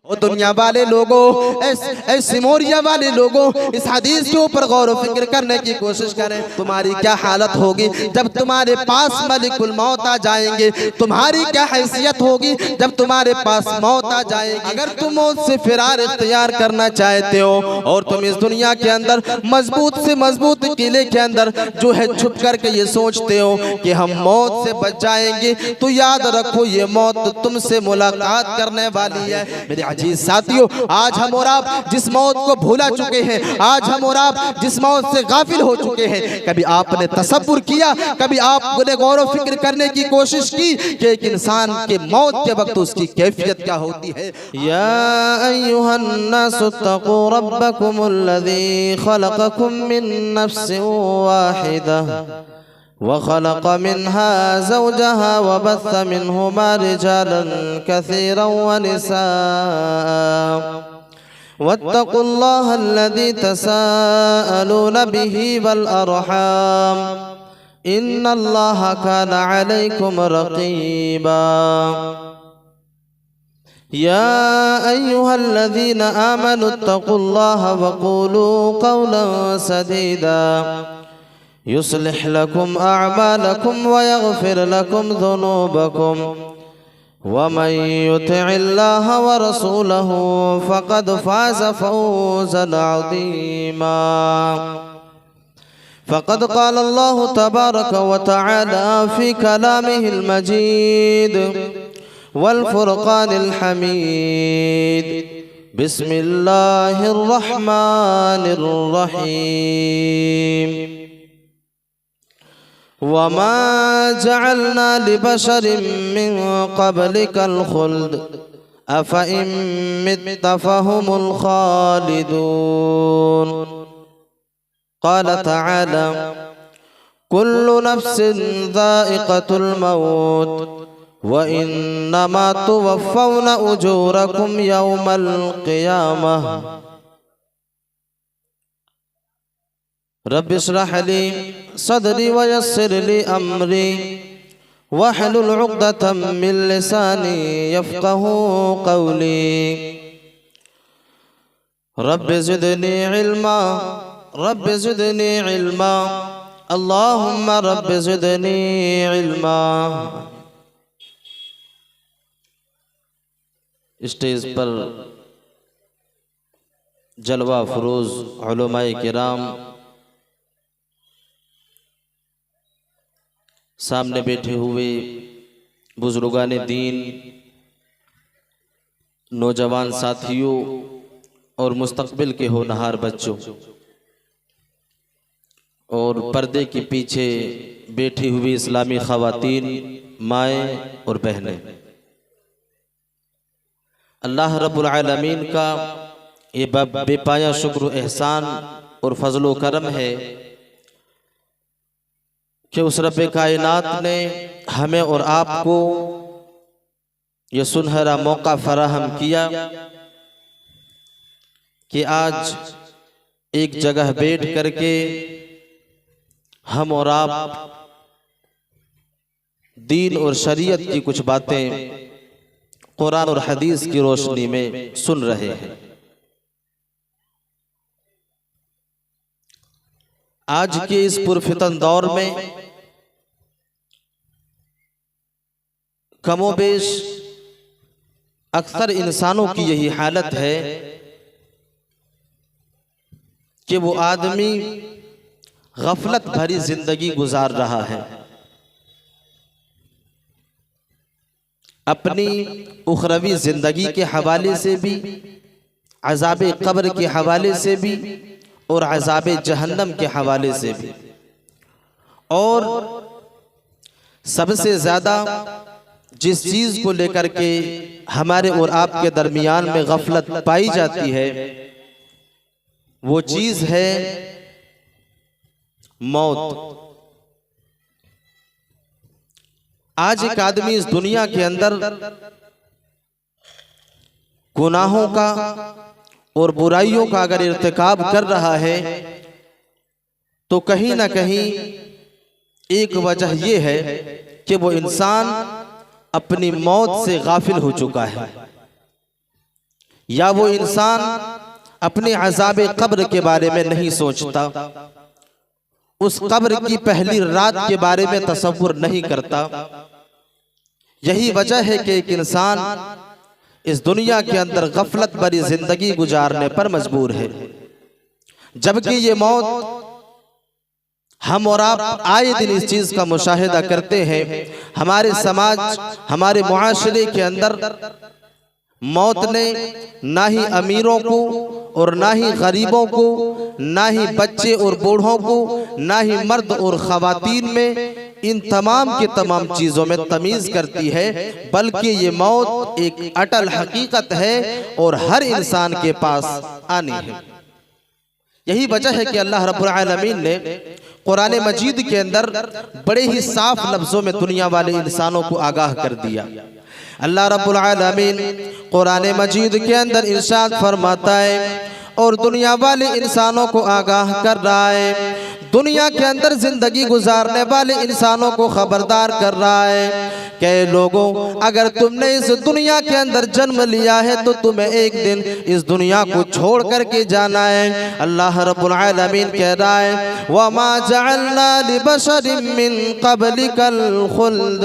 ओ दुनिया वाले लोगों, सिमोरिया वाले लोगों, इस हदीस के ऊपर गौर व फिक्र करने की कोशिश करें। तुम्हारी क्या हालत होगी जब तुम्हारे पास मलिकुल मौत आ जाएंगे? तुम्हारी क्या हैसियत होगी जब तुम्हारे पास मौत आ जाएगी? अगर तुम मौत से फिरार इख्तियार करना चाहते हो और तुम इस दुनिया के अंदर मजबूत से मजबूत किले के अंदर जो है छुप करके ये सोचते हो कि हम मौत से बच जाएंगे, तो याद रखो ये मौत तुमसे मुलाकात करने वाली है। मेरे अजीज साथियों, आज हम और आप जिस मौत को भूला चुके हैं, आज हम और आप जिस मौत से गाफिल हो चुके हैं, कभी आपने तसव्वुर किया, कभी आपने गौर व फिक्र करने की कोशिश की कि एक इंसान के मौत के वक्त उसकी कैफियत क्या होती है? या अय्युहन नासु तक़ू रब्बकुमुल्लज़ी खलक़कुम मिन नफ्सिन वाहिदा व खलक़ मिन्हा ज़ौजहा व बस्स मिन्हुमा रिजालन कसीरन व निसाअ वत्तक़ुल्लाह अल्लज़ी तसाअलून बिही वल अरहाम इन्नल्लाह काना अलैकुम रक़ीबा। या अय्युहल्लज़ीना आमनु इत्तक़ुल्लाह वक़ूलू क़ौलन सदीदा युस्लिह लकुम अअमालकुम व यग़फिर लकुम ज़ुनूबकुम वमन युतिइल्लाह व रसूलहू फ़क़द फ़ाज़ फ़ौज़न अज़ीमा। फ़क़द क़ाल अल्लाहु तबारक व तआला फ़ी कलामिहिल मजीद वल फ़ुरक़ानिल हमीद। बिस्मिल्लाहिर रहमानिर रहीम। वमा जअलना लिबशरिन मिन क़ब्लिकल ख़ुल्द अफ़इन मित्त फ़हुमुल ख़ालिदून। क़ाल तआला कुल्लु नफ्सिन ज़ाइक़तुल मौत व इन्नमा तुवफ़्फ़ौना उजूरकुम यौमल क़ियामह। रब्बि इश्रह ली सदरी व यस्सिर ली अमरी वहलुल उक़दतम मिन लिसानी यफ़क़हू क़ौली। रब्बि ज़िदनी इल्मा, रब्बि ज़िदनी इल्मा, अल्लाहुम्मा रब्बि ज़िदनी इल्मा। स्टेज पर जलवा फरोज उलमाए किराम, सामने बैठे हुए बुजुर्गाने दीन, नौजवान साथियों और मुस्तकबिल के होनहार बच्चों, और पर्दे के पीछे बैठी हुई इस्लामी ख़वातीन, माएँ और बहनें, अल्लाह रब्बुल आलमीन का ये बेपाया शुक्र एहसान और फजलो करम है कि उस रब्बे कायनात ने हमें और आपको ये सुनहरा मौका फराहम किया कि आज एक जगह बैठ करके हम और आप दीन और शरीयत की कुछ बातें कुरान और हदीस की रोशनी में सुन रहे हैं। आज के इस पुरफितन दौर में कमोबेश अक्सर इंसानों की यही हालत है कि वो आदमी गफलत भरी जिंदगी गुजार रहा है, अपनी उखरवी जिंदगी के हवाले से भी, अज़ाबे कब्र के हवाले से भी और अज़ाबे जहन्नम के हवाले से भी। और सबसे ज़्यादा जिस चीज़ को लेकर के हमारे और आपके दरमियान में गफलत पाई जाती है वो चीज़ है मौत। आज एक आदमी इस दुनिया के अंदर गुनाहों का और बुराइयों का अगर इर्तिकाब कर रहा है तो कहीं ना कहीं एक वजह यह है कि वो इंसान अपनी मौत से गाफिल हो चुका है। या वो इंसान अपने अज़ाब कब्र के बारे में नहीं सोचता, उस कब्र की पहली रात के बारे में तसव्वुर नहीं करता। यही वजह है कि एक इंसान इस दुनिया के अंदर गफलत भरी जिंदगी गुजारने पर मजबूर है, जबकि ये मौत हम और आप आए दिन इस चीज का मुशाहिदा करते हैं। हमारे समाज, हमारे मुआशरे के अंदर मौत ने ना ही अमीरों को और ना ही गरीबों को, ना ही बच्चे और बूढ़ों को, ना ही मर्द और खवातीन में इन तमाम के तमाम चीज़ों में तमीज़ करती है, बल्कि ये मौत एक अटल हकीकत है और हर इंसान के पास आनी है। यही वजह है कि अल्लाह रब्बुल आलमीन ने कुरान मजीद के अंदर बड़े ही साफ लफ्ज़ों में दुनिया वाले इंसानों को आगाह कर दिया। अल्लाह रब्बुल आलमीन कुरान मजीद के अंदर इरशाद फरमाता है और दुनिया वाले इंसानों को आगाह कर रहा है, दुनिया के अंदर जिंदगी गुजारने वाले इंसानों को खबरदार कर रहा है कि लोगों, अगर तुमने इस दुनिया के अंदर जन्म लिया है तो तुम्हें एक दिन इस दुनिया को छोड़ करके जाना है। अल्लाह रब्बुल आलमीन कह रहा है वमा जअलना लिबशरिन मिन क़ब्लिकल खुल्द,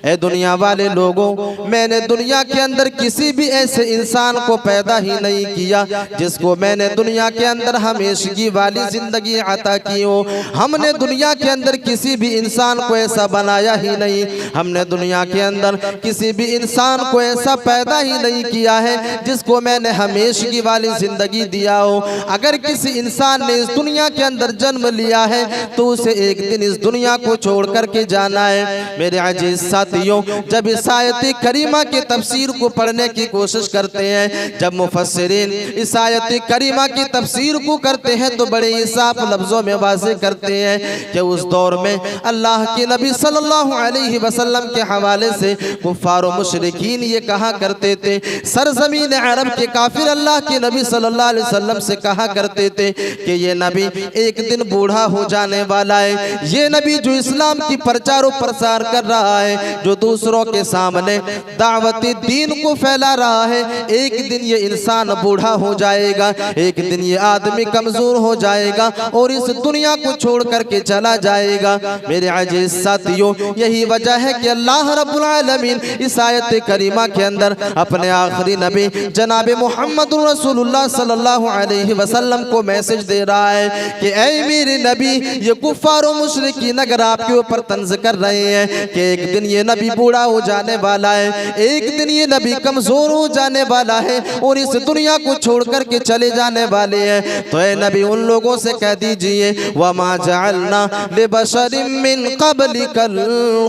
ए दुनिया वाले लोगों, मैंने दुनिया के अंदर किसी भी ऐसे इंसान को पैदा ही नहीं किया जिसको मैंने दुनिया के अंदर हमेशगी वाली जिंदगी अता की हो। हमने दुनिया के अंदर किसी भी इंसान को ऐसा बनाया ही नहीं, हमने दुनिया के अंदर किसी भी इंसान को ऐसा पैदा ही नहीं किया है जिसको मैंने हमेशगी वाली जिंदगी दिया हो। अगर किसी इंसान ने इस दुनिया के अंदर जन्म लिया है तो उसे एक दिन इस दुनिया को छोड़ करके जाना है। मेरे अजीज साथियों, जब इस आयत करीमा के तफसीर को पढ़ने की कोशिश करते हैं, जब मुफस्सिरीन इस आयत करीमा की तफसीर को करते हैं तो बड़े ही साफ लफ्जों में वाज़ेह करते हैं कि उस दौर में अल्लाह के नबी सल्लल्लाहु अलैहि वसल्लम के हवाले से कुफ्फार और मुशरिकीन ये कहा करते थे, सरजमीन अरब के काफिर अल्लाह के नबी सल्लल्लाहु अलैहि वसल्लम से कहा करते थे कि ये नबी एक दिन बूढ़ा हो जाने वाला है, ये नबी जो इस्लाम की प्रचार और प्रसार कर रहा है, जो दूसरों के सामने दावती दीन को फैला रहा है, एक दिन ये इंसान बूढ़ा हो जाएगा, एक दिन ये आदमी कमजोर हो जाएगा और इस दुनिया को छोड़ करके चला जाएगा। मेरे अजीज साथियों, यही वजह है कि अल्लाह रब्बुल आलमीन इस आयत करीमा के अंदर अपने आखिरी नबी जनाब मोहम्मद रसूलुल्लाह सल्लल्लाहु अलैहि वसल्लम को मैसेज दे रहा है कि ऐ मेरे नबी, ये कुफ्फार और मुशरिकीन अगर आपके ऊपर तंज कर रहे हैं कि एक दिन ये नबी बूढ़ा हो जाने वाला है, एक दिन ये नबी कमजोर हो जाने वाला है और इस दुनिया को छोड़ करके चले जाने वाले हैं, तो ऐ नबी उन लोगों से कह दीजिए वमा जअलना लिबशरिन मिन क़ब्लिकल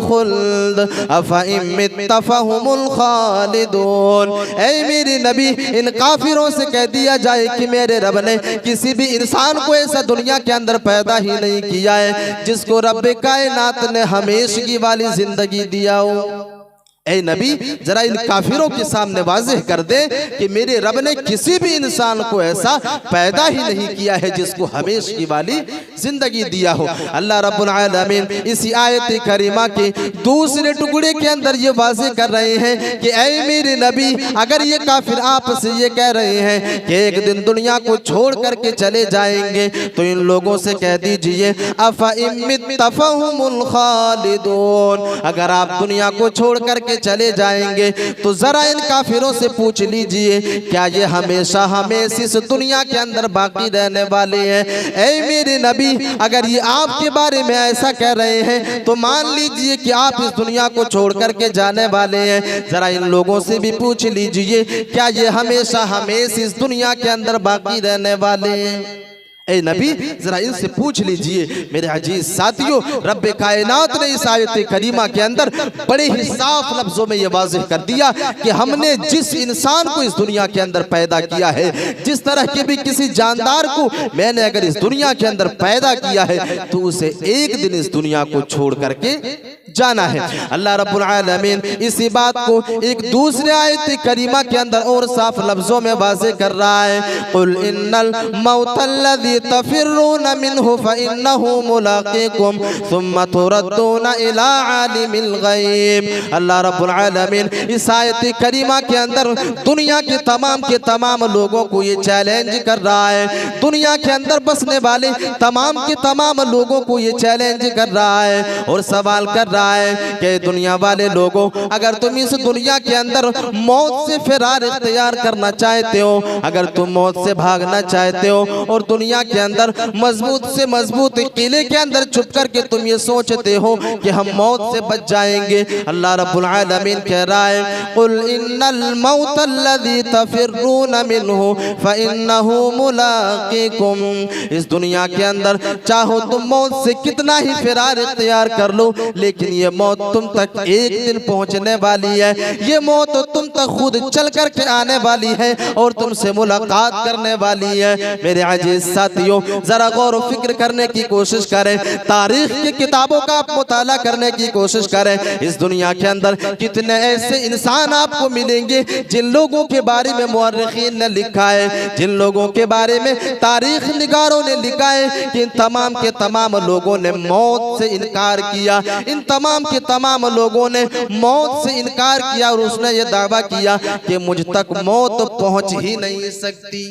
खुल्द अफ़ा इन मित्ता फ़हुमुल खालिदून। ऐ मेरे नबी, इन काफिरों से कह दिया जाए कि मेरे रब ने किसी भी इंसान को ऐसा दुनिया के अंदर पैदा ही नहीं किया है जिसको रब्बे कायनात ने हमेशगी वाली जिंदगी दिया हो। ऐ नबी, जरा इन काफिरों के सामने वाज़ेह कर दे कि मेरे रब ने किसी भी इंसान को ऐसा पैदा ही नहीं किया है जिसको हमेशगी वाली जिंदगी दिया हो। अल्लाह रब्बुल आलमीन इसी आयत करीमा के दूसरे टुकड़े के अंदर ये वाज़ेह कर रहे हैं कि ऐ मेरे नबी, अगर ये काफिर आपसे ये कह रहे हैं कि एक दिन दुनिया को छोड़ करके चले जाएंगे, तो इन लोगों से कह दीजिए अफ़ा इन मित्ता फ़हुमुल खालिदून, अगर आप दुनिया को छोड़ करके चले जाएंगे तो जरा इन काफिरों से पूछ लीजिए क्या ये हमेशा हमेशा इस दुनिया के अंदर बाकी रहने वाले हैं। ऐ मेरे नबी, अगर ये आपके बारे में ऐसा कह रहे हैं तो मान लीजिए कि आप इस दुनिया को छोड़ करके जाने वाले हैं, जरा इन लोगों से भी पूछ लीजिए क्या ये हमेशा हमेशा इस दुनिया के अंदर बाकी रहने वाले हैं। ऐ नबी, जरा इनसे पूछ लीजिए। मेरे अजीज साथियों, रब्बे कायनात ने इस आयत करीमा के अंदर बड़े ही साफ लफ्जों में ये वाज़ेह कर दिया कि हमने जिस इंसान को इस दुनिया के अंदर पैदा किया है, जिस तरह के भी किसी जानदार को मैंने अगर इस दुनिया के अंदर पैदा किया है तो उसे एक दिन इस दुनिया को छोड़ करके जाना है। अल्लाह रब्बुल आलमीन इसी बात को एक दूसरे आयत करीमा के अंदर और साफ लफ्जों में वाज़ेह कर रहा है, कुल इन्नल मौतल्लज़ी तफिर्रून मिन्हु फइन्नहु मुलाक़ीकुम सुम्मा तुरद्दूना इला आलिमिल गैब। अल्लाह रब्बुल आलमीन इस आयत करीमा के अंदर दुनिया के तमाम लोगों को ये चैलेंज कर रहा है, दुनिया के अंदर बसने वाले तमाम लोगों को ये चैलेंज कर रहा है और सवाल कर रहा है कि दुनिया वाले लोगों, अगर तुम इस दुनिया के अंदर मौत से फिरार इख्तियार करना चाहते हो, अगर तुम मौत से भागना चाहते हो और दुनिया के अंदर मजबूत से मजबूत किले के अंदर छुप करके तुम ये सोचते हो कि हम मौत से बच जाएंगे, अल्लाह रब्बुल आलमीन कह रहा है कुल इन्नल मौत अल्लज़ी तफिर्रून मिन्हु फइन्नहु मुलाक़ीकुम। इस दुनिया के अंदर चाहो तुम मौत से कितना ही फिरार इख्तियार कर लो, लेकिन ये मौत तुम तक एक दिन पहुंचने वाली है, ये मौत तुम तक खुद चल कर के आने वाली है और तुमसे मुलाकात करने वाली है। मेरे अजीज साथियों, जरा गौर व फिक्र करने की कोशिश करें, तारीख की किताबों का आप मुताला करने की कोशिश करें। इस दुनिया के अंदर कितने ऐसे इंसान आपको मिलेंगे जिन लोगों के बारे में मुअर्रिखीन ने लिखा है, जिन लोगों के बारे में तारीख निगारों ने लिखा है कि इन तमाम के तमाम लोगों ने मौत से इनकार किया, इन तमाम के तमाम लोगों ने मौत से इनकार किया और उसने ये दावा किया कि मुझ तक मौत पहुंच ही नहीं सकती।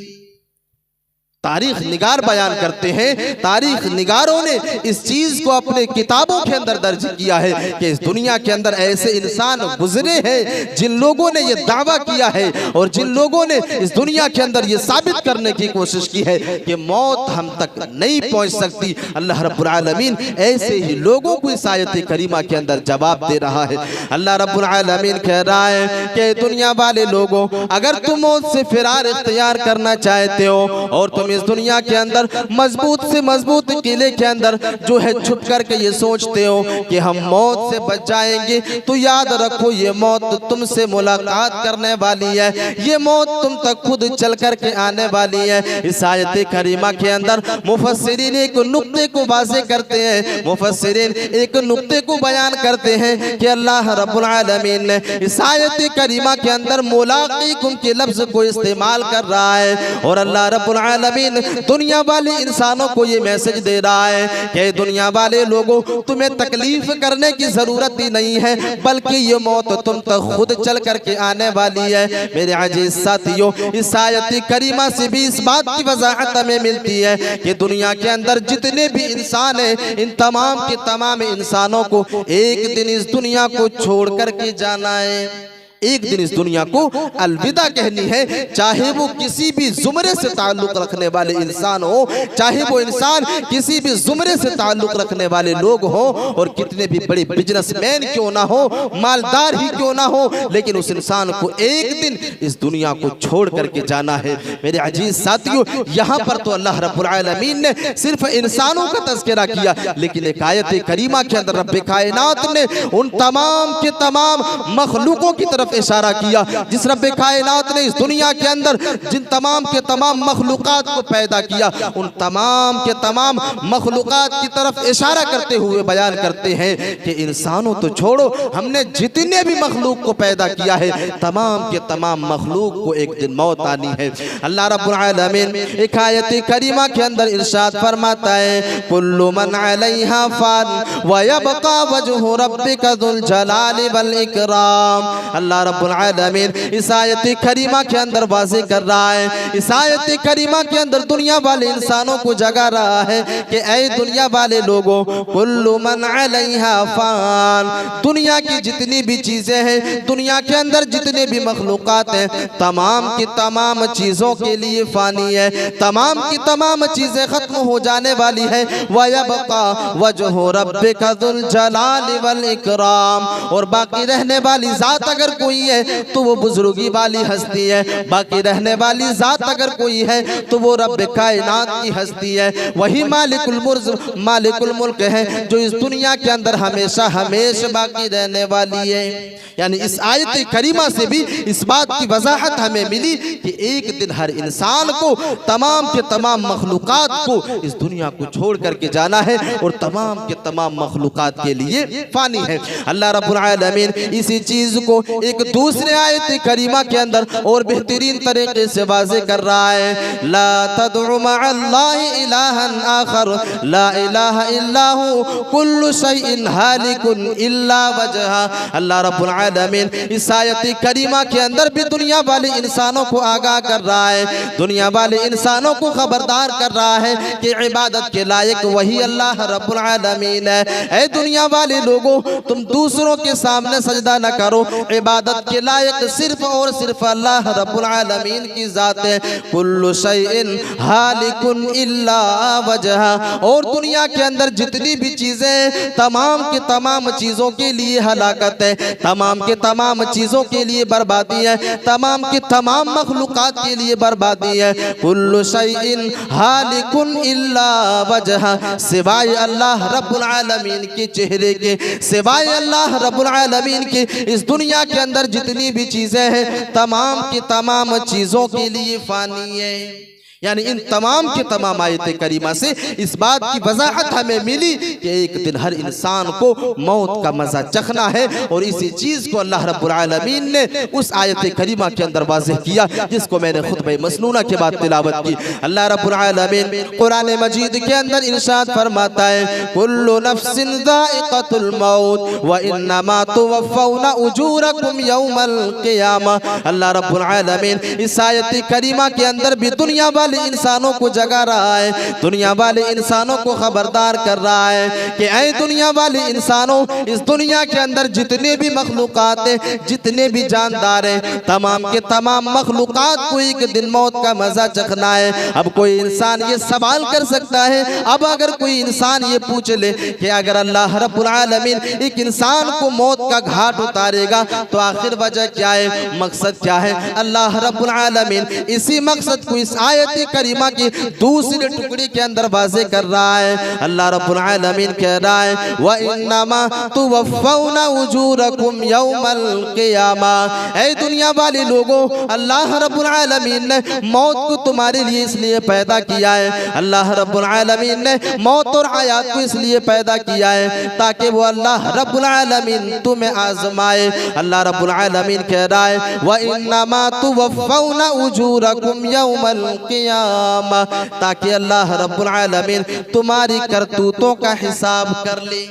तारीख निगार बयान करते हैं, तारीख निगारों ने इस चीज को अपने किताबों के अंदर दर्ज किया है कि इस दुनिया के अंदर ऐसे इंसान गुजरे हैं जिन लोगों ने ये दावा किया है और जिन लोगों ने इस दुनिया के अंदर ये साबित करने की कोशिश की है कि मौत हम तक नहीं पहुंच सकती। अल्लाह रब्बुल आलमीन ऐसे ही लोगों को इस आयत करीमा के अंदर जवाब दे रहा है। अल्लाह रब्बुल आलमीन कह रहा है कि दुनिया वाले लोगों, अगर तुम मौत से फिरार इख्तियार करना चाहते हो और तुम इस दुनिया के अंदर मजबूत से मजबूत किले के अंदर जो है छुप करके ये सोचते हो कि हम मौत से बच जाएंगे, तो याद रखो ये मौत तुमसे मुलाकात करने वाली है, ये मौत तुम तक खुद चल करके आने वाली है। इस आयत करीमा के अंदर मुफस्सिरीन एक नुक्ते को वाज़ेह करते हैं, मुफस्सिरीन एक नुक्ते को बयान करते हैं कि अल्लाह रब्बुल आलमीन ने इस आयत करीमा के अंदर मुलाक़ीकुम के लफ्ज़ को इस्तेमाल कर रहा है और अल्लाह रब्बुल आलमीन दुनिया वाले इंसानों को ये मैसेज दे रहा है कि दुनिया वाले लोगों, तुम्हें तकलीफ करने की जरूरत ही नहीं है, बल्कि ये मौत तुम तक खुद चल करके आने वाली है। मेरे अजीज साथियों, इस आयत करीमा से भी इस बात की वजाहत हमें मिलती है कि दुनिया के अंदर जितने भी इंसान हैं, इन तमाम के तमाम इंसानों को एक दिन इस दुनिया को छोड़ करके जाना है, एक दिन इस दुनिया को अलविदा कहनी है। चाहे वो किसी भी जुमरे से ताल्लुक रखने वाले इंसान हो, चाहे वो इंसान किसी भी जुमरे से ताल्लुक रखने वाले लोग हो और कितने भी बड़े बिजनेसमैन क्यों ना हो, मालदार ही क्यों ना हो, लेकिन उस इंसान को एक दिन इस दुनिया को छोड़ करके जाना है। मेरे अजीज साथियों, यहाँ पर तो अल्लाह रब्बुल आलमीन ने सिर्फ इंसानों का तज़किरा किया, लेकिन एक आयत करीमा के अंदर रब्बे कायनात ने उन तमाम के तमाम मखलूकों की तरफ इशारा किया, जिस रब्बे कायनात ने इस दुनिया के अंदर जिन तमाम के तमाम मखलूकात को पैदा किया, उन तमाम के तमाम मखलूकात की तरफ इशारा करते हुए बयान करते हैं कि इंसानों तो छोड़ो, हमने जितने भी मखलूक को पैदा किया है, तमाम के तमाम मखलूक को एक दिन मौत आनी है। अल्लाह रब्बुल आलमीन एक आयत करीमा के अंदर इरशाद फरमाता है, कुल्लु मन अलैहा फान व यबका वजहु रब्बिका ज़ुल जलाली वल इकराम। अल्लाह रब्बुल आलमीन इस आयत करीमा के अंदर वाज़ेह कर रहा है, इस आयत करीमा के अंदर दुनिया वाले इंसानों को जगा रहा है कि ऐ दुनिया वाले लोगों, कुल्लु मन अलैहा फान, दुनिया की जितनी भी चीजें हैं, दुनिया के अंदर जितने भी मखलूकात हैं, तमाम की तमाम चीजों के लिए फानी है, तमाम की तमाम चीजें खत्म हो जाने वाली है। वयबका वजहु रब्बिका ज़ुल जलाली वल इकराम, और बाकी रहने वाली जात अगर कोई है तो वो बुजुर्गी वाली हस्ती है, बाकी रहने वाली जात अगर कोई है तो वो रब्बे कायनात की हस्ती है, वही मालिकुल मुल्क है जो इस दुनिया के अंदर हमेशा हमेशा बाकी रहने वाली है। यानी इस आयत करीमा से भी इस बात की वजाहत हमें मिली कि एक दिन हर इंसान को, तमाम के तमाम मखलूकात को इस दुनिया को छोड़ करके जाना है और तमाम के तमाम मखलूकात के लिए फानी है। अल्लाह रब्बुल आलमीन इसी चीज को एक एक दूसरे आयत करीमा के अंदर और बेहतरीन तरीके से वाज़े कर रहा है, ला तदउ मअल्लाहि इलाहन आखर ला इलाहा इल्ला हु कुल्लु शैइन हालिकुन इल्ला वजहा। अल्लाह रब्बुल आलमीन इस आयत करीमा के अंदर भी दुनिया वाले इंसानों को आगाह कर रहा है, दुनिया वाले इंसानों को खबरदार कर रहा है कि इबादत के लायक वही अल्लाह रब्बुल आलमीन है। ऐ दुनिया वाले लोगों, तुम दूसरों के सामने सजदा न करो, इबादत के लायक सिर्फ और सिर्फ अल्लाह रब्बुल आलमीन की ज़ात है। कुल्लु शैइन हालिकुन इल्ला वजहा। और दुनिया के अंदर जितनी भी चीज़ें, तमाम के तमाम चीज़ों के लिए हलाकत है, तमाम के तमाम चीज़ों के लिए बर्बादी है, तमाम के तमाम मखलूक़ात के लिए बर्बादी है। कुल्लु शैइन हालिकुन इल्ला वजहा। सिवाय अल्लाह रब्बुल आलमीन के चेहरे के, सिवाय अल्लाह रब्बुल आलमीन के इस दुनिया के अंदर जितनी भी चीज़ें हैं, तमाम की तमाम चीज़ों के लिए फ़ानी है। यानी इन तमाम के तमाम आयत करीमा से इस बात की वजाहत हमें मिली कि एक दिन हर इंसान को मौत का मज़ा चखना है। और इसी चीज़ को अल्लाह रब्बुल आलमीन ने उस आयत करीमा के अंदर वाज़ेह किया, जिसको मैंने खुतबे मसनूना के बाद तिलावत की। अल्लाह रब्बुल आलमीन कुरान मजीद के अंदर इरशाद फरमाता है, कुल्लु नफ्सिन ज़ाइक़तुल मौत व इन्नमा तुवफ़्फ़ौना उजूरकुम यौमल क़ियामा। अल्लाह रब्बुल आलमीन इस आयत करीमा के अंदर भी दुनिया इंसानों को जगा रहा है, दुनिया वाले इंसानों को खबरदार कर रहा है कि ऐ दुनिया वाले इंसानों, इस दुनिया के अंदर जितने भी मखलूक़ात हैं, जितने भी जानदार हैं, तमाम के तमाम मखलूक़ात को एक दिन मौत का मज़ा चखना है। अब कोई इंसान ये सवाल कर सकता है, अब अगर कोई इंसान ये पूछ ले कि अगर अल्लाह रब्बुल आलमीन एक इंसान को मौत का घाट उतारेगा तो आखिर वजह क्या है, मकसद क्या है? अल्लाह रब्बुल आलमीन इसी मकसद को इस आयत करीमा की दूसरे टुकड़े के अंदर वाज़ेह कर रहा है। अल्लाह रब्बुल आलमीन कह रहा है, व इन्नमा तुवफ़्फ़ौना उजूरकुम यौमल क़ियामा। ऐ दुनिया वाले लोगों, अल्लाह रब्बुल आलमीन ने मौत को तुम्हारे लिए इसलिए पैदा किया है, अल्लाह रब्बुल आलमीन ने मौत और हयात को इसलिए पैदा किया है ताकि वो अल्लाह रब्बुल आलमीन तुम्हें आज़माए। अल्लाह रब्बुल आलमीन कह रहा है, व इन्नमा तुवफ़्फ़ौना उजूरकुम यौमल क़ियामा, ताकि अल्लाह रब्बुल आलमीन तुम्हारी करतूतों का हिसाब कर ले।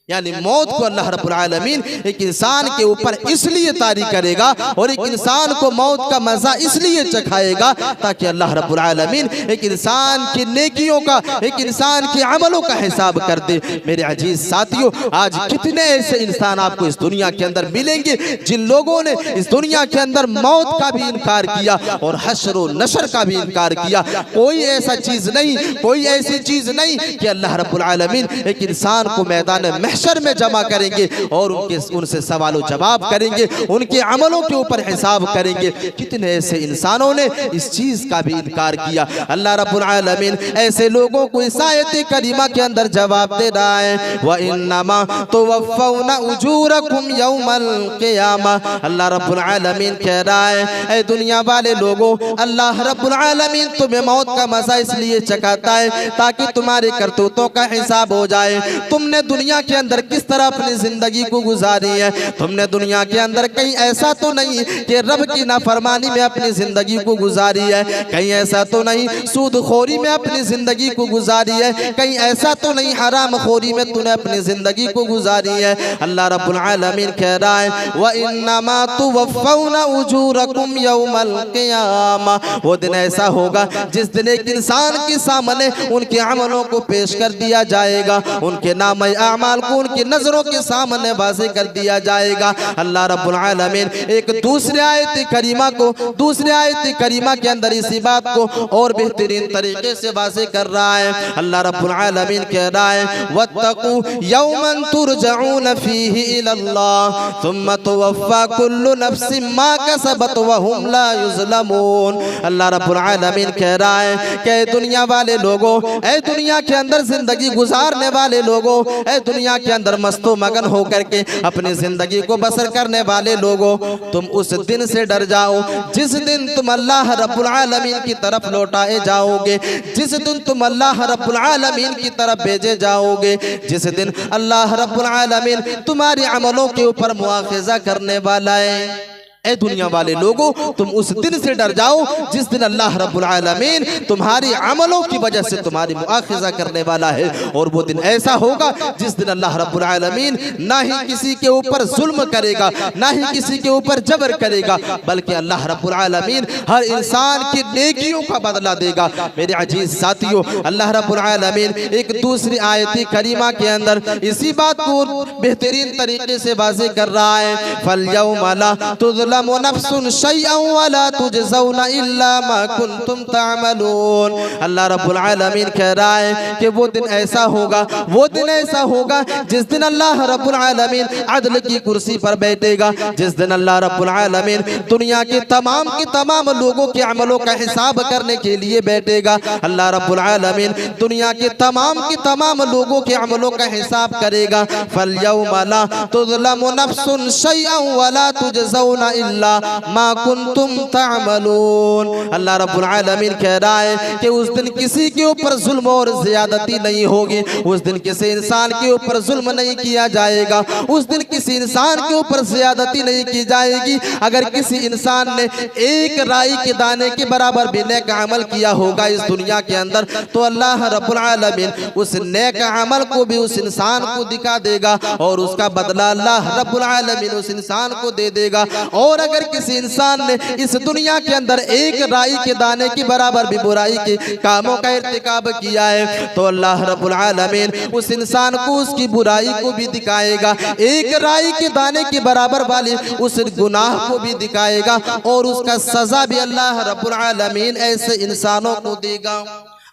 यानी मौत को अल्लाह रब्बुल आलमीन एक इंसान के ऊपर इसलिए तारी करेगा और एक इंसान को मौत का मज़ा इसलिए चखाएगा ताकि अल्लाह रब्बुल आलमीन एक इंसान की नेकियों का, एक इंसान के अमलों का हिसाब कर दे। मेरे अजीज साथियों, आज कितने ऐसे इंसान आपको इस दुनिया के अंदर मिलेंगे जिन लोगों ने इस दुनिया के अंदर मौत का भी इनकार किया और हश्र व नशर का भी इनकार किया। कोई ऐसा चीज़ नहीं, कोई ऐसी चीज़ नहीं कि अल्लाह रब्बुल आलमीन एक इंसान को मैदान महशर में जमा करेंगे और उनसे सवाल जवाब करेंगे, उनके अमलों के ऊपर हिसाब करेंगे। कितने ऐसे इंसानों ने इस चीज़ का भी इनकार किया। अल्लाह रब्बुल आलमीन ऐसे लोगों को इस आयत करीमा के अंदर जवाब दे रहा है, व इन्नमा तुवफ़्फ़ौना उजूरकुम यौमल क़ियामा। अल्लाह रब्बुल आलमीन कह रहा है, ऐ दुनिया वाले लोगों, अल्लाह रब्बुल आलमीन तुम्हें मौत का मज़ा इसलिए चखाता है ताकि तुम्हारे करतूतों का हिसाब हो जाए। तुमने दुनिया के अंदर किस तरह अपनी जिंदगी को गुजारी है? तुमने दुनिया के अंदर कहीं ऐसा तो नहीं कि रब की नाफरमानी में अपनी जिंदगी को गुजारी है, कहीं ऐसा तो नहीं सूदखोरी में अपनी जिंदगी को गुजारी है, कहीं ऐसा तो नहीं हराम खोरी में तूने अपनी जिंदगी को गुजारी है। अल्लाह रब्बुल आलमीन कह रहा है, व इन्नमा तुवफ़्फ़ौना उजूरकुम यौमल क़ियामा। वो दिन ऐसा होगा जिस दिन एक इंसान के सामने उनके अमलों को पेश कर दिया जाएगा, उनके नाम अमाल को उनकी नजरों के सामने वाज़ेह कर दिया जाएगा। अल्लाह रब्बुल आलमीन एक दूसरे आयत करीमा को, दूसरे आयत करीमा के अंदर इसी बात को और बेहतरीन तरीके से वाज़ेह कर रहा है। अल्लाह रब्बुल आलमीन कह रहा है, वत्तक़ू यौमन तुरजऊन फीही इलल्लाह सुम्मा तुवफ़्फ़ा कुल्लु नफ्सिन मा कसबत व हुम ला युज़लमून। अल्लाह रब्बुल आलमीन कह रहा है कि दुनिया वाले लोगों, ऐ दुनिया के अंदर जिंदगी गुजारने वाले लोगों, ऐ दुनिया के अंदर मस्तो मगन होकर के अपनी जिंदगी को बसर करने वाले लोगों, तुम उस दिन से डर जाओ जिस दिन तुम अल्लाह रब्बुल आलमीन की तरफ लौटाए जाओगे, जिस दिन तुम अल्लाह रब्बुल आलमीन की तरफ भेजे जाओगे, जिस दिन अल्लाह रब्बुल आलमीन तुम्हारे अमलों के ऊपर मुआखज़ा करने वाला है। ए दुनिया वाले लोगों, तुम उस दिन से डर जाओ जिस दिन अल्लाह रब्बुल आलमीन तुम्हारी अमलों की वजह से तुम्हारी मुआखिजा करने वाला है। और वो दिन ऐसा होगा जिस दिन अल्लाह रब्बुल आलमीन ना ही किसी के ऊपर जुल्म करेगा, ना ही किसी के ऊपर जबर करेगा, बल्कि अल्लाह रब्बुल आलमीन हर इंसान की नेकियों का बदला देगा। मेरे अजीज साथियों, अल्लाह रब्बुल आलमीन एक दूसरी आयत करीमा के अंदर इसी बात को बेहतरीन तरीके से वाज़ेह कर रहा है, फल्यौमा ला तुज़लमु नफ्सुन शैअन वला तुजज़ौना इल्ला मा कुंतुम तअमलून। अल्लाह रब्बुल आलमीन कह रहा है कि वो दिन ऐसा होगा, वो दिन ऐसा होगा जिस दिन अल्लाह रब्बुल आलमीन अदल की कुर्सी पर बैठेगा, जिस दिन अल्लाह रब्बुल आलमीन दुनिया के तमाम लोगों के अमलों का हिसाब करने के लिए बैठेगा। अल्लाह रब्बुल आलमीन दुनिया के तमाम लोगों के अमलों का हिसाब करेगा। फल्यौमा ला तुज़लमु नफ्सुन शैअन वला तुजज़ौना इल्ला मा कुंतुम तअमलून। अल्लाह रब्बुल आलमीन कह रहा है कि उस दिन किसी के ऊपर जुल्म और ज़्यादती नहीं होगी, उस दिन किसी इंसान के ऊपर जुल्म नहीं किया जाएगा, उस दिन किसी इंसान के ऊपर ज़्यादती नहीं की जाएगी। अगर किसी इंसान ने एक राई के दाने के बराबर भी नेक अमल किया होगा इस दुनिया के अंदर, तो अल्लाह रब्बुल आलमीन उस नेक अमल को भी उस इंसान को दिखा देगा और उसका बदला अल्लाह रब्बुल आलमीन उस इंसान को दे देगा। और अगर किसी इंसान ने इस दुनिया के अंदर एक राई के दाने के बराबर भी बुराई के कामों का इर्तिकाब किया है, तो अल्लाह रब्बुल आलमीन उस इंसान को उसकी बुराई को भी दिखाएगा, एक राई के दाने के बराबर वाले उस गुनाह को भी दिखाएगा और उसका सजा भी अल्लाह रब्बुल आलमीन ऐसे इंसानों को देगा।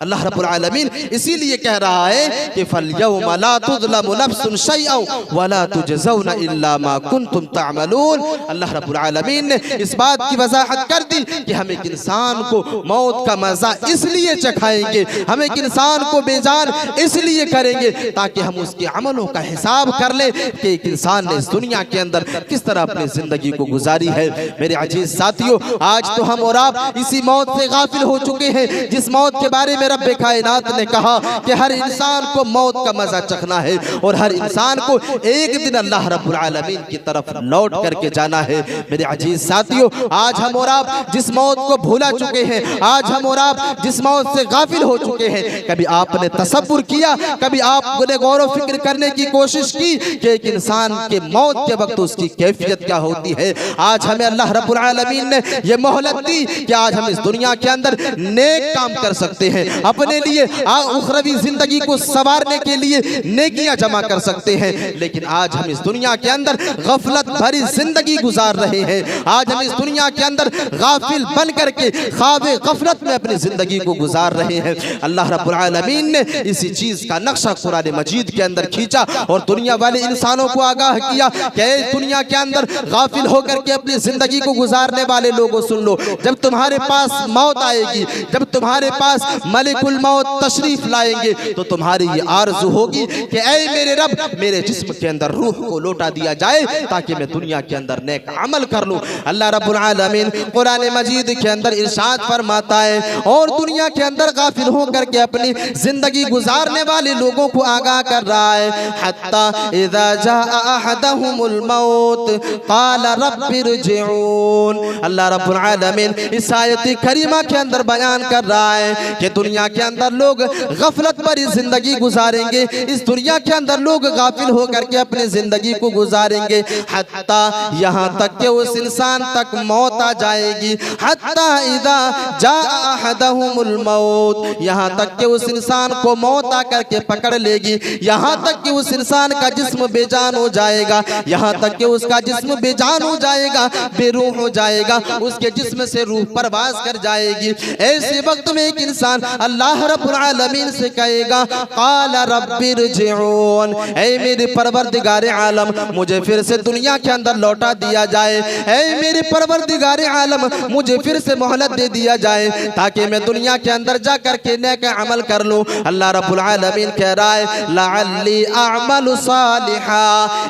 अल्लाह रब्बुल आलमीन इसीलिए कह रहा है कि फल्यौमा ला तुज़लमु नफ्सुन शैअन वला तुजज़ौना इल्ला मा कुंतुम तअमलून। अल्लाह रब्बुल आलमीन ने इस बात की वजाहत कर दी कि हम एक इंसान को मौत का मजा इसलिए चखाएंगे, हम एक इंसान को बेजान इसलिए करेंगे ताकि हम उसके अमलों का हिसाब कर ले कि एक इंसान ने इस दुनिया के अंदर किस तरह अपनी जिंदगी को गुजारी है। मेरे अजीज साथियों, आज तो हम और आप इसी मौत से गाफिल हो चुके हैं जिस मौत के बारे में रब्बे कायनात ने कहा कि हर इंसान को मौत का मजा चखना है और हर इंसान को एक दिन अल्लाह रब्बुल आलमीन की तरफ लौट करके जाना है। मेरे अजीज साथियों, आज हम और आप जिस मौत को भूला चुके हैं, आज हम और आप जिस मौत से गाफिल हो चुके हैं, कभी आपने तसव्वुर किया, कभी आपने गौर व फिक्र करने की कोशिश की कि एक इंसान के मौत के वक्त उसकी कैफियत क्या होती है? आज हमें अल्लाह रब्बुल आलमीन ने यह मोहलत दी कि आज हम इस दुनिया के अंदर नेक काम कर सकते हैं, अपने लिए उखरवी जिंदगी को संवारने के लिए नेकियां जमा कर सकते हैं। लेकिन आज हम इस दुनिया के अंदर गफलत भरी जिंदगी गुजार रहे हैं, आज हम इस दुनिया के अंदर गाफिल बन करके ख्वाबे गफलत में अपनी जिंदगी को गुजार रहे हैं। अल्लाह रब्बुल आलमीन ने इसी चीज का नक्शा कुरान मजीद के अंदर खींचा और दुनिया वाले इंसानों को आगाह किया कि दुनिया के अंदर गाफिल होकर के अपनी जिंदगी को गुजारने वाले लोगों, सुन लो, जब तुम्हारे पास मौत आएगी, जब तुम्हारे पास मलिकुल मौत तशरीफ लाएंगे, तो तुम्हारी ये आरज़ू होगी कि ऐ मेरे रब, मेरे जिस्म के अंदर रूह को लौटा दिया जाए ताकि मैं दुनिया के अंदर नेक अमल कर लूं। अल्लाह रब्बुल आलमीन कुरान मजीद के अंदर इरशाद फरमाता है और दुनिया के अंदर गाफिल होकर के अपनी जिंदगी गुजारने वाले लोगों को आगाह कर रहा है, हत्ता इज़ा जाअ अहदहुमुल मौत क़ाल रब्बिरजिऊन। अल्लाह रब्बुल आलमीन इस आयत करीमा के अंदर बयान कर रहा है कि दुनिया के अंदर लोग गफलत भरी जिंदगी गुजारेंगे, इस दुनिया के अंदर लोग गाफिल होकर के अपनी जिंदगी को गुजारेंगे, हत्ता यहाँ तक कि उस इंसान तक मौत आ जाएगी, हत्ता इज़ा जाअ अहदहुमुल मौत, यहाँ तक कि उस इंसान को मौत आकर के पकड़ लेगी, यहाँ तक कि उस इंसान का जिस्म बेजान हो जाएगा, यहाँ तक कि उसका जिस्म बेजान हो जाएगा, बेरूह हो जाएगा, उसके जिस्म से रूह परवाज कर जाएगी। ऐसे वक्त में एक इंसान अल्लाह रब्बुल आलमीन से कहेगा, क़ाल रब्बिरजिऊन, ऐ मेरे परवरदिगार आलम, मुझे फिर से दुनिया के अंदर लौटा दिया जाए, ऐ मेरे परवरदिगार आलम, मुझे फिर से मोहलत दे दिया जाए ताकि मैं दुनिया के अंदर जा करके नेक अमल कर लूं। अल्लाह रब्बुल आलमीन कह रहा है, लअल्ली अअमलु सालिहा।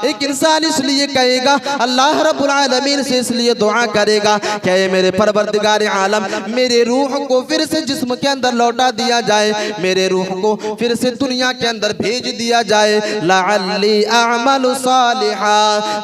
एक इंसान इसलिए कहेगा, अल्लाह रब्बुल आलमीन से इसलिए दुआ करेगा कि मेरे परवरदिगार आलम, मेरे रूह को फिर से जिस्म के अंदर लौटा लौटा दिया जाए, मेरे रूह को फिर से दुनिया के अंदर भेज दिया जाए, लअल्ली अअमलु सालिहा,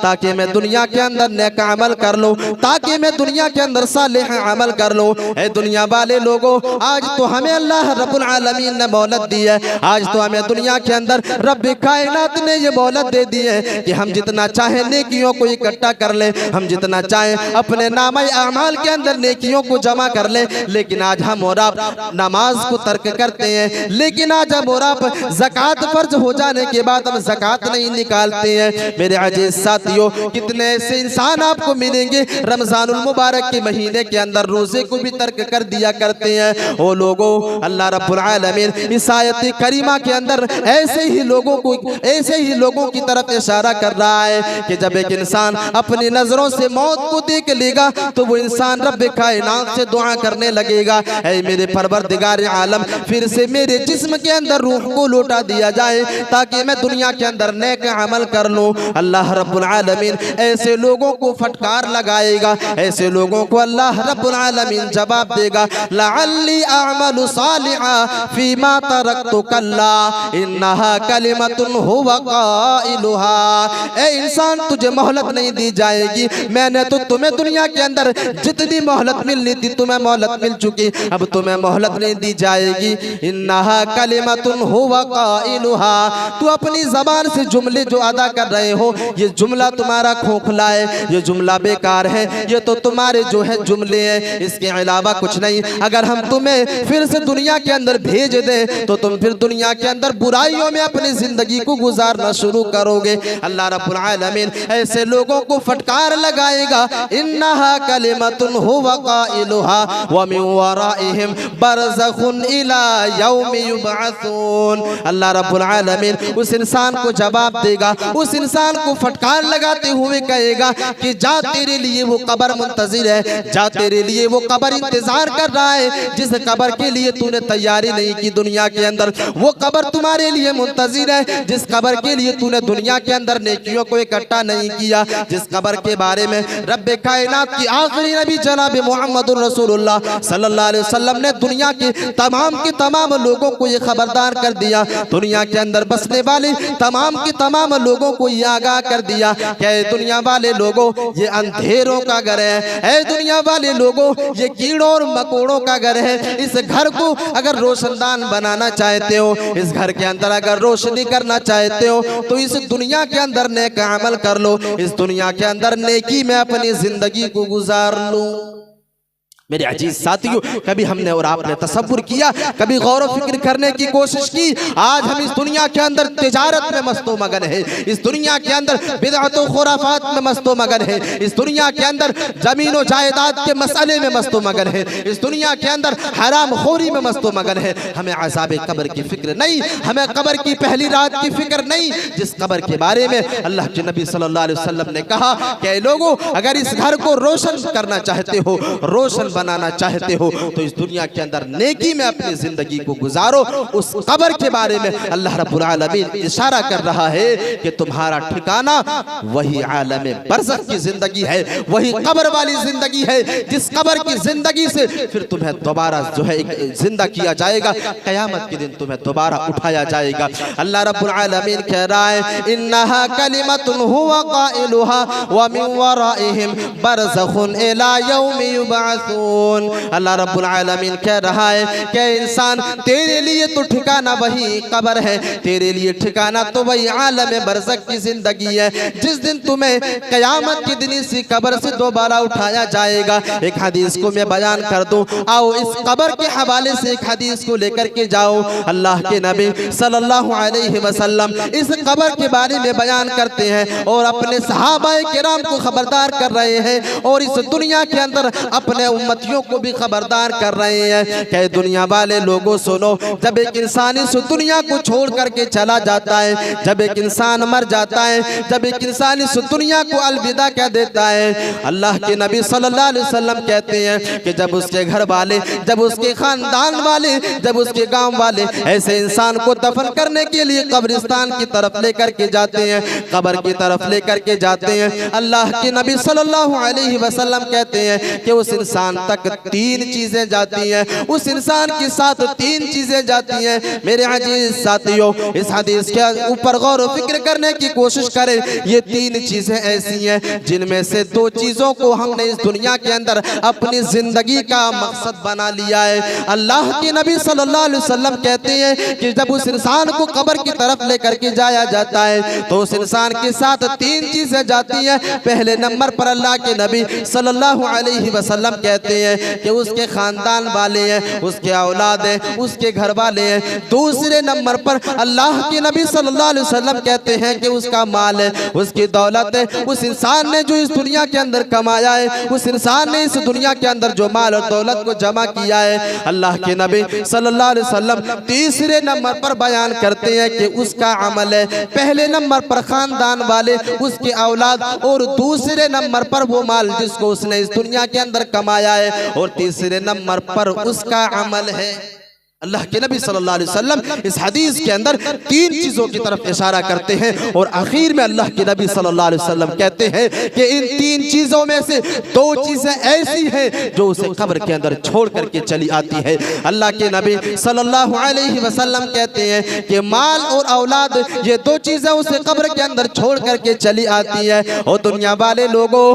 ताकि मैं दुनिया के अंदर नेक अमल कर लूं, ताकि मैं दुनिया के अंदर सालिह अमल कर लूं। ए दुनिया वाले लोगों, आज तो हमें अल्लाह रब्बुल आलमीन ने मोहलत दी है, आज तो हमें दुनिया के अंदर रब्बे कायनात ने ये मोहलत दे दी है कि हम जितना चाहे नेकियों को इकट्ठा कर ले, हम जितना चाहे अपने नामे अमाल के अंदर नेकियों को जमा कर ले। लेकिन आज हम और आप नमाज को तर्क करते हैं, लेकिन आज हम और आप ज़कात फर्ज हो जाने के बाद हम ज़कात नहीं निकालते हैं। मेरे अजीज साथियों, कितने ऐसे इंसान आपको मिलेंगे रमजानुल मुबारक के महीने के अंदर रोजे को भी तर्क कर दिया करते हैं। वो लोगों, अल्लाह रब्बुल आलमीन इस आयत करीमा के अंदर ऐसे ही लोगों की तरफ इशारा कर रहा है कि जब एक इंसान अपनी नजरों से मौत को देख लेगा तो वो इंसान रब्बे कायनात से दुआ करने लगेगा, ऐ मेरे परवरदिगार आलम, फिर से मेरे जिस्म के अंदर रूह को लौटा दिया जाए ताकि मैं दुनिया के अंदर नेक अमल कर लूं। अल्लाह रब्बुल आलमीन ऐसे लोगों को फटकार लगाएगा, ऐसे लोगों को अल्लाह रब्बुल आलमीन जवाब देगा, लअल्ली अअमलु सालिहा फीमा तरक्तु कल्ला इन्नहा कलिमतुन हुवा काइलुहा। ए इंसान, तुझे मोहलत नहीं दी जाएगी, मैंने तो तुम्हें दुनिया के अंदर जितनी मोहलत मिलनी थी तुम्हें मोहलत मिल चुकी, अब तुम्हें मोहलत नहीं दी जाएगी। इन्नहा कलिमतुन हुवा काइलुहा, तू अपनी जबान से जुमले जो अदा कर रहे हो ये जुमला तुम्हारा खोखला है, ये जुमला बेकार है, ये तो तुम्हारे जो है जुमले हैं, इसके अलावा कुछ नहीं। अगर हम तुम्हें फिर से दुनिया के अंदर भेज दें तो तुम फिर दुनिया के अंदर बुराइयों में अपनी जिंदगी को गुजारना शुरू करोगे। अल्लाह रब्बुल आलमीन ऐसे लोगों को फटकार लगाएगा, इन्नहा कलिमतुन हुवा काइलुहा व मिन वराइहिम बरज़खुन इला यौमि युबअसून। अल्लाह रब्बुल आलमीन उस इंसान को जवाब देगा, उस इंसान को फटकार लगाते हुए कहेगा कि जा, तेरे लिए वो कब्र मुंतजिर है, जा, तेरे लिए वो कब्र इंतजार कर रहा है जिस कब्र के लिए तूने तैयारी नहीं की दुनिया के अंदर, वो कब्र तुम्हारे लिए मुंतजिर है जिस कब्र के लिए तूने दुनिया के अंदर नेकियों को इकट्ठा नहीं किया, जिस कब्र के बारे में रब्बे कायनात की आखिरी नबी जनाब मुहम्मदुर रसूलुल्लाह सल्लल्लाहु अलैहि वसल्लम ने दुनिया के तमाम लोगों को ये खबरदार कर दिया, दुनिया के अंदर बसने वाले तमाम लोगों को ये आगाह कर दिया कि दुनिया वाले लोगों, ये अंधेरों का घर है, ऐ दुनिया वाले लोगों, ये कीड़ों और मकोड़ों का घर है। इस घर को अगर रोशनदान बनाना चाहते हो, इस घर के अंदर अगर रोशनी करना चाहते हो तो इस दुनिया के अंदर नेक अमल कर लो, इस दुनिया के अंदर नेकी में अपनी जिंदगी को गुजार लो। मेरे अजीज साथियों, कभी हमने और आपने तसव्वुर किया, कभी गौर व फिक्र करने की कोशिश की, आज हम इस दुनिया के अंदर तिजारत में मस्तो मगन है, इस दुनिया के अंदर बिदअत व खुराफात में मस्तो मगन है, इस दुनिया के अंदर जमीन व जायदाद के मसले में मस्तो मगन है, इस दुनिया के अंदर हराम खोरी में मस्तो मगन है। हमें अज़ाब कब्र की फिक्र नहीं, हमें कब्र की पहली रात की फिक्र नहीं, जिस कब्र के बारे में अल्लाह के नबी सल्लल्लाहु अलैहि वसल्लम ने कहा कि लोगों, अगर इस घर को रोशन करना चाहते हो, रोशन बनाना चाहते हो तो इस दुनिया के अंदर नेकी में अपनी जिंदगी को गुजारो। उस कब्र के बारे में अल्लाह रब्बुल आलमीन इशारा कर रहा है कि तुम्हारा ठिकाना वही आलम बरज़ख की जिंदगी है, वही कब्र वाली जिंदगी है, जिस कब्र की जिंदगी से फिर तुम्हें दोबारा जो है जिंदा किया जाएगा, क़यामत के दिन तुम्हें दोबारा उठाया जाएगा। अल्लाह रब्बुल आलमीन कह रहा है, इन्नहा कलिमतुन हुवा काइलुहा व मिन वराइहिम बरज़खुन इला यौमि युबअसून। अल्लाह रब्बुल आलमीन कह रहा है कि इंसान, तेरे लिए तो ठिकाना वही कब्र है, तेरे लिए ठिकाना तो वही आलम बरज़ख की जिंदगी है, जिस दिन तुम्हें क़यामत के दिन इसी कब्र से दोबारा उठाया जाएगा। एक हदीस को मैं बयान कर दूं, आओ इस कब्र के हवाले से एक हदीस को लेकर के जाओ। अल्लाह के नबी सल्लल्लाहु अलैहि वसल्लम इस कब्र के बारे में बयान करते हैं और अपने सहाबाए किराम को खबरदार कर रहे हैं और इस दुनिया के अंदर अपने उम्मतियों को भी खबरदार कर रहे हैं कि दुनिया वाले लोगों सुनो, जब एक इंसान इस दुनिया को छोड़ करके चला जाता है, जब एक इंसान मर जाता है, जब एक इंसान इस दुनिया को अलविदा कह देता है, अल्लाह के नबी सल्लल्लाहु अलैहि वसल्लम कहते हैं कि जब उसके घर वाले, जब उसके खानदान वाले, जब उसके गांव वाले ऐसे इंसान को दफन करने के लिए कब्रिस्तान की तरफ लेकर के जाते हैं, कब्र की तरफ लेकर के जाते हैं, अल्लाह के नबी सल्लल्लाहु अलैहि वसल्लम कहते हैं कि उस इंसान तक 3 चीजें जाती हैं, उस इंसान के साथ 3 चीजें जाती हैं। मेरे अजीज साथियों, इस हदीस के ऊपर गौर व फिक्र करने की कोशिश करें। ये 3 चीजें ऐसी हैं जिनमें से 2 चीजों को हमने इस दुनिया के अंदर अपनी जिंदगी का मकसद बना लिया है। अल्लाह के नबी सल्लल्लाहु अलैहि वसल्लम कहते हैं कि जब उस इंसान को कब्र की तरफ लेकर के जाया जाता है तो उस इंसान के साथ 3 चीजें जाती हैं। पहले नंबर पर अल्लाह के नबी सल्लल्लाहु अलैहि वसल्लम कहते हैं कि उसके खानदान वाले हैं, उसके औलाद हैं, उसके घर वाले हैं। दूसरे नंबर पर अल्लाह के नबी सल्लल्लाहु अलैहि वसल्लम कहते हैं कि उसका माल है, उसकी दौलत है, उस इंसान ने जो इस दुनिया के अंदर कमाया है, उस इंसान ने इस दुनिया के अंदर जो माल और दौलत को जमा किया है। अल्लाह के नबी सल्लल्लाहु अलैहि वसल्लम तीसरे नंबर पर बयान करते हैं कि उसका अमल है। पहले नंबर पर खानदान वाले, उसके औलाद, और दूसरे नंबर पर वो माल जिसको उसने इस दुनिया के अंदर कमाया है, और तीसरे नंबर पर उसका अमल है। अल्लाह के नबी सल्लल्लाहु अलैहि वसल्लम इस हदीस के अंदर 3 चीजों की तरफ इशारा करते हैं और आखिर में अल्लाह के नबी सल्लल्लाहु अलैहि वसल्लम कहते हैं कि इन 3 चीजों में से 2 चीजें ऐसी हैं जो उसे कब्र के अंदर छोड़ करके चली आती है। अल्लाह के नबी सल्लल्लाहु अलैहि वसल्लम कहते हैं कि माल और औलाद, ये 2 चीजें उसे कब्र के अंदर छोड़ करके चली आती है। और दुनिया वाले लोगों,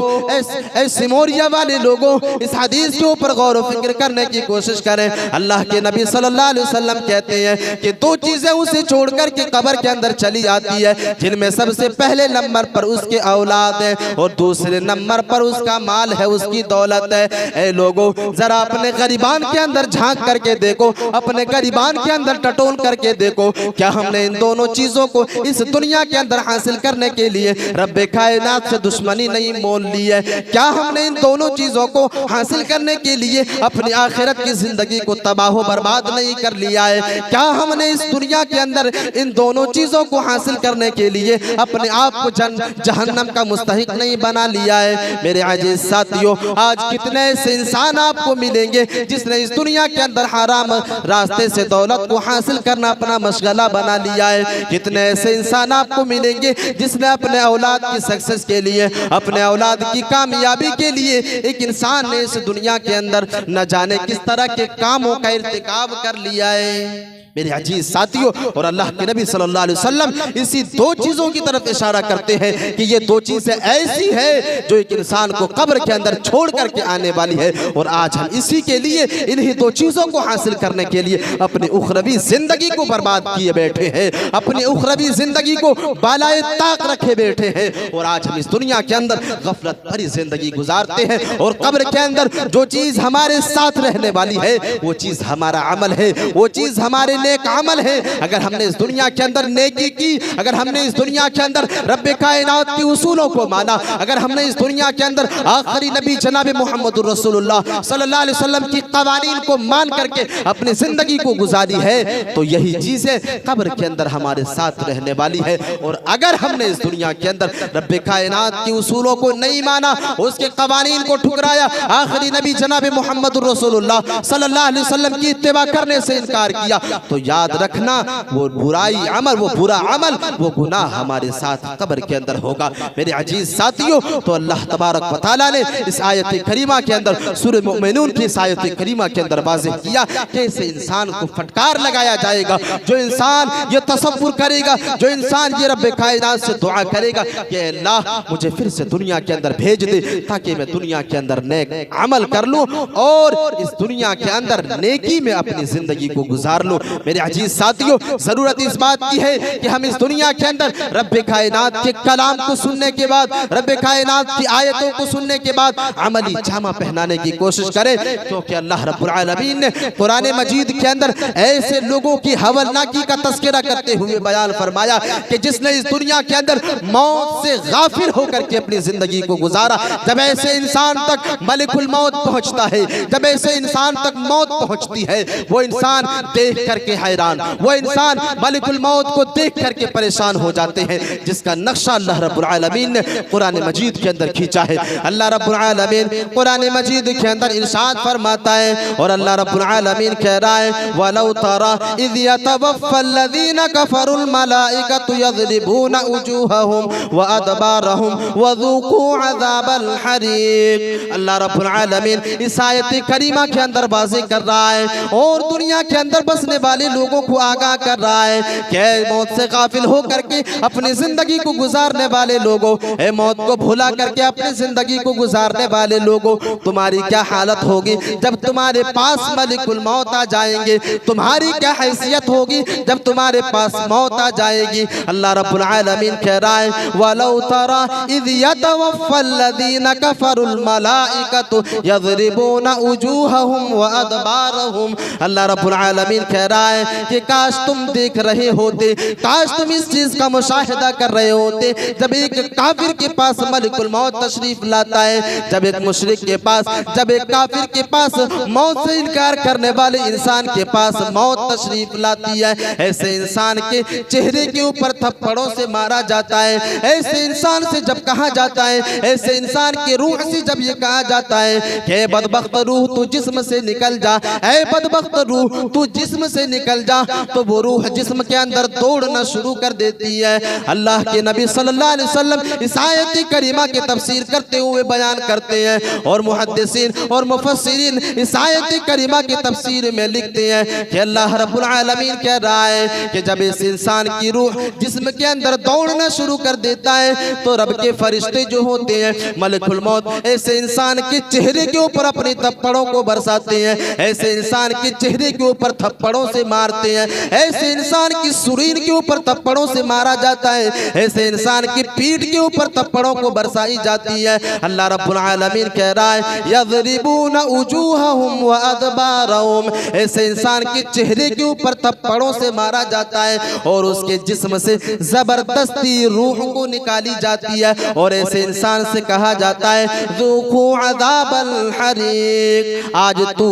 सिमोरिया वाले लोगों, इस हदीस के ऊपर गौर व फिक्र करने की कोशिश करें। अल्लाह के नबी सल्लल्लाहु अलैहि वसल्लम कहते हैं कि 2 चीजें उसे छोड़कर के कब्र के अंदर चली आती है, जिनमें सबसे पहले नंबर पर उसके औलाद है और दूसरे नंबर पर उसका माल है, उसकी दौलत है। ऐ लोगों, जरा अपने गरीबान के अंदर झांक करके देखो, अपने गरीबान के अंदर टटोल करके देखो, क्या हमने इन दोनों चीजों को इस दुनिया के अंदर हासिल करने के लिए रब्बे कायनात से दुश्मनी नहीं मोल ली है? क्या हमने इन दोनों चीजों को हासिल करने के लिए अपनी आखिरत की जिंदगी को तबाह बर्बाद नहीं कर लिया है? क्या हमने इस दुनिया के अंदर इन दोनों चीजों को हासिल करने के लिए अपने आप को जहन्नम का मुस्तहिक नहीं बना लिया है? मेरे अजीज साथियों, आज कितने ऐसे इंसान आपको मिलेंगे जिसने इस दुनिया के अंदर हराम रास्ते से दौलत को हासिल करना अपना मशगला बना लिया है। कितने ऐसे इंसान आपको मिलेंगे जिसने अपने औलाद की सक्सेस के लिए, अपने औलाद की कामयाबी के लिए, एक इंसान ने इस दुनिया के अंदर न जाने किस तरह के कामों का इर्तिकाब कर लिया है। मेरे अजीज साथियों, और अल्लाह के नबी सल्लल्लाहु अलैहि वसल्लम इसी 2 चीजों की तरफ इशारा करते हैं कि ये 2 चीजें ऐसी है जो एक इंसान को कब्र के अंदर छोड़ करके आने वाली है। और आज हम इसी के लिए, इन्हीं 2 चीजों को हासिल करने के लिए अपनी उखरवी जिंदगी को बर्बाद किए बैठे हैं, अपनी उखरवी जिंदगी को बालाए ताक रखे बैठे हैं। और आज हम इस दुनिया के अंदर गफलत भरी जिंदगी गुजारते हैं और कब्र के अंदर जो चीज हमारे साथ रहने वाली है वो चीज हमारा अमल है, वो चीज हमारे नेक अमल है। अगर हमने इस दुनिया के अंदर नेकी की, अगर हमने इस दुनिया के अंदर रब्बे कायनात के उसूलों को माना, अगर हमने इस दुनिया के अंदर आखिरी नबी जनाब मुहम्मदुर रसूलुल्लाह सल्लल्लाहु अलैहि वसल्लम की कवानीन को मान करके अपनी जिंदगी को गुजारी है, तो यही चीजें कब्र के अंदर हमारे साथ रहने वाली है। और अगर हमने इस दुनिया के अंदर रब्बे कायनात के उसूलों को नहीं माना, उसके कवानीन को ठुकराया, आखिरी नबी जनाब मुहम्मदुर रसूलुल्लाह सल्लल्लाहु अलैहि वसल्लम की इत्तिबा करने से इनकार किया, तो याद रखना वो बुराई अमल, वो बुरा अमल, वो गुनाह हमारे साथ कब्र के अंदर होगा। मेरे अजीज साथियों, तो अल्लाह तबारक व तआला ने इस आयत करीमा के अंदर, सूरह मोमिनून की इस आयत करीमा के अंदर वाज़ेह किया कि इस इंसान को फटकार लगाया जाएगा। जो इंसान ये तसव्वुर करेगा, जो इंसान ये रब्बे कायनात से दुआ करेगा कि अल्लाह मुझे फिर से दुनिया के अंदर भेज दे ताकि मैं दुनिया के अंदर नेक अमल कर लूं और इस दुनिया के अंदर नेकी में अपनी जिंदगी को गुजार लूं। मेरे अजीज साथियों, जरूरत इस बात की है कि हम इस दुनिया के अंदर रब्बे कायनात के कलाम को सुनने के बाद, रब्बे कायनात की आयतों को सुनने के बाद अमली जामा पहनाने की कोशिश करें, क्योंकि अल्लाह रब्बुल आलमीन ने कुरान मजीद के अंदर ऐसे लोगों की हवलनाकी का तस्करा करते हुए बयान फरमाया कि जिसने इस दुनिया के अंदर मौत से गाफिल होकर के अपनी जिंदगी को गुजारा। जब ऐसे इंसान तक मलिकुल मौत पहुंचता है, जब ऐसे इंसान तक मौत पहुंचती है, वो इंसान देख करके हैरान, वो इंसान मलिकुल मौत को देख करके परेशान हो जाते हैं, जिसका नक्शा अल्लाह रब्बुल आलमीन ने कुरान मजीद के अंदर खींचा है। अल्लाह रब्बुल आलमीन कुरान मजीद के अंदर इरशाद फरमाता है, और अल्लाह रब्बुल आलमीन कह रहा है, वलौ तरा इज़ यतवफ़्फ़ल्लज़ीना कफ़रुल मलाइकतु यज़रिबूना वजूहहुम व अदबारहुम वज़ूक़ू अज़ाबल हरीक़। अल्लाह रब्बुल आलमीन इस आयत करीमा के अंदर वाज़ेह कर रहा है और दुनिया के अंदर बसने वाले लोगों को आगाह कर रहा है कि मौत से गाफिल होकर के अपनी जिंदगी को गुजारने वाले लोगों, मौत को भुला करके अपनी जिंदगी को गुजारने वाले लोगों, तुम्हारी क्या हालत होगी जब तुम्हारे पास मलिकुल मौत आ जाएंगे, तुम्हारी क्या हैसियत होगी जब तुम्हारे पास मौत आ जाएगी। अल्लाह रब्बुल आलमीन कह रहा है, वलौ तरा इज़ यतवफ़्फ़ल्लज़ीना कफ़रुल मलाइकतु यज़रिबूना वजूहहुम व अदबारहुम। अल्लाह रब्बुल आलमीन कह रहा है कि काश तुम देख रहे होते, काश तुम इस चीज का मुशाहिदा कर रहे होते, जब एक काफिर के पास मलिकुल मौत तशरीफ लाता है, जब एक मुशरिक के पास, जब एक काफिर के पास मौत से इनकार करने वाले इंसान के पास मौत तशरीफ लाती है, ऐसे इंसान के चेहरे के ऊपर थप्पड़ों से मारा जाता है, ऐसे इंसान से जब कहा जाता है, ऐसे इंसान के रूह से जब ये कहा जाता है कि बदबख्त रूह तू जिस्म से निकल जा, ऐ बदबख्त रूह तू जिस्म से निकल जा, तो वो रूह जिस्म के अंदर दौड़ना शुरू कर देती है। अल्लाह के नबी सल्लल्लाहु अलैहि वसल्लम इस आयत करीमा की तफसीर करते हुए बयान करते हैं, और मुहद्दिसीन और मुफस्सिरीन इस आयत करीमा की तफसीर में लिखते हैं कि अल्लाह रब्बुल आलमीन कह रहा है कि जब इस इंसान की रूह जिस्म के अंदर दौड़ना शुरू कर देता है, तो रब के फरिश्ते जो होते हैं मलिकुल मौत ऐसे इंसान के चेहरे के ऊपर अपनी थप्पड़ों को बरसाते हैं, ऐसे इंसान के चेहरे के ऊपर थप्पड़ों से मारते हैं, ऐसे इंसान की सुरीन के ऊपर थप्पड़ों से मारा जाता है, ऐसे इंसान की पीठ के ऊपर थप्पड़ों को बरसाई जाती है। अल्लाह रब्बुल आलमीन कह रहा है, यज़रिबूना वजूहहुम व अदबारहुम, ऐसे इंसान के चेहरे के ऊपर थप्पड़ों से मारा जाता है और उसके जिस्म से जबरदस्ती रूह को निकाली जाती है, और ऐसे इंसान से कहा जाता है, ज़ूक़ू अज़ाबल हरीक़, आज तू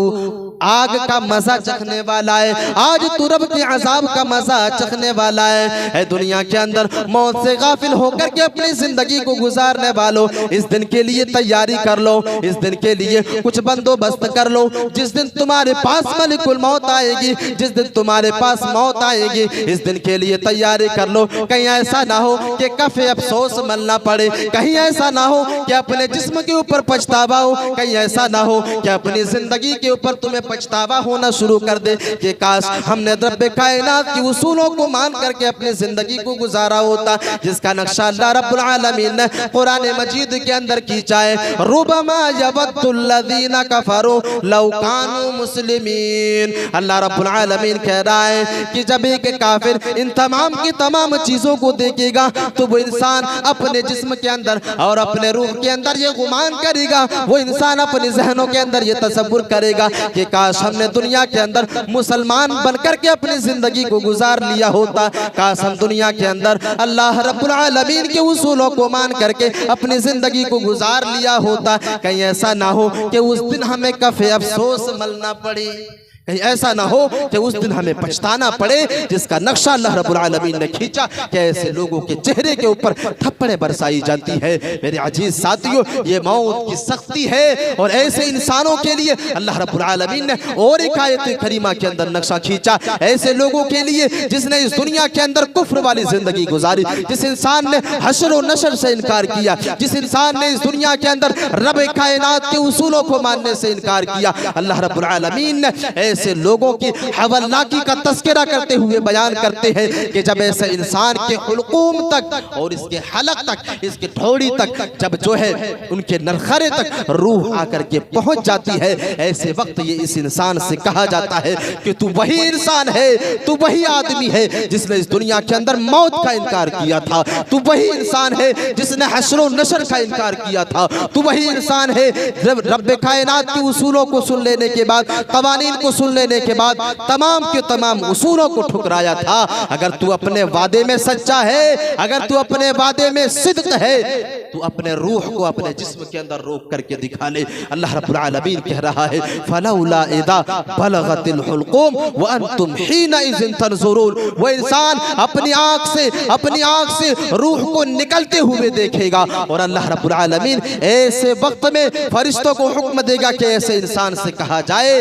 आग का मजा चखने वाला है, आज तू रब के अजाब का मजा चखने वाला है। दुनिया के अंदर मौत से गाफिल होकर के अपनी जिंदगी को गुजारने वालों, इस दिन के लिए तैयारी कर लो, इस दिन के लिए कुछ बंदोबस्त कर लो, जिस दिन तुम्हारे पास मलिकुल मौत आएगी, जिस दिन तुम्हारे पास मौत आएगी, इस दिन के लिए तैयारी कर लो। कहीं ऐसा ना हो कि कफे अफसोस मलना पड़े, कहीं ऐसा ना हो कि अपने जिस्म के ऊपर पछतावा हो, कहीं ऐसा ना हो कि अपनी जिंदगी के ऊपर तुम्हें पछतावा होना शुरू कर दे कि काश हमने रब्बे कायनात की उसूलों को मान करके अपनी जिंदगी को गुजारा होता, जिसका नक्शा अल्लाह रब्बुल आलमीन ने कुरान मजीद के अंदर खींचा है। रुबमा यवद्दुल्लज़ीना कफरू लौ कानू मुस्लिमीन। अल्लाह रब्बुल आलमीन कह रहा है कि जब एक काफिर इन तमाम की तमाम चीजों को देखेगा, तो वो इंसान अपने जिस्म के अंदर और अपने रूह के अंदर ये गुमान करेगा, वो इंसान अपने जहनों के अंदर ये तसव्वुर करेगा कि काश हमने दुनिया के अंदर मुसलमान बनकर के अपनी जिंदगी को गुजार लिया होता, काश हम दुनिया के अंदर अल्लाह रब्बुल आलमीन के उसूलों को मान करके अपनी जिंदगी को गुजार लिया होता। कहीं ऐसा ना हो कि उस दिन हमें कफे अफसोस मलना पड़े, कहीं ऐसा ना हो कि उस दिन हमें पछताना पड़े, जिसका नक्शा अल्लाह रब्बुल आलमीन ने खींचा कि ऐसे लोगों के चेहरे के ऊपर थप्पड़े बरसाई जाती है। मेरे अजीज साथियों, ये मौत की सख्ती है, और ऐसे इंसानों के लिए अल्लाह रब्बुल आलमीन ने और एक आयत करीमा के अंदर नक्शा खींचा, ऐसे लोगों के लिए जिसने इस दुनिया के अंदर कुफ्र वाली जिंदगी गुजारी, जिस इंसान ने हश्र और नशर से इनकार किया, जिस इंसान ने इस दुनिया के अंदर रब कायनात के उसूलों को मानने से इनकार किया, अल्लाह रब्बुल आलमीन ने ऐसे लोगों की हवलनाकी का तस्करा करते हुए बयान करते हैं कि जब ऐसे इंसान के हुलकूम तक और इसके हलक तक, इसके ठोड़ी तक, जब जो है उनके नरखरे तक रूह आकर के पहुंच जाती है, ऐसे वक्त ये इस इंसान से कहा जाता है कि तू वही इंसान है, तू वही आदमी है जिसने इस दुनिया के अंदर मौत का इनकार किया था, तू वही इंसान है जिसने हश्र और नशर का इनकार किया था, तू वही इंसान है रब कायनात के उसूलों को सुन लेने के बाद, कवानीन को सुन लेने के बाद तमाम के तमाम उसूलों को ठुकराया था। अगर तू अपने वादे में सच्चा है, अगर तू अपने वादे में सिद्क है, तू अपने रूह को अपने जिस्म के अंदर रोक करके दिखा ले। अल्लाह रब्बुल आलमीन कह रहा है फलौला इदा बलगतिल हुल्कुम व अंतुम हीनइज़िन तंजुरून। वो इंसान अपनी आँख से रूह को निकलते हुए देखेगा और अल्लाह रब्बुल आलमीन ऐसे वक्त में फरिश्तों को हुक्म देगा कि ऐसे इंसान से कहा जाए।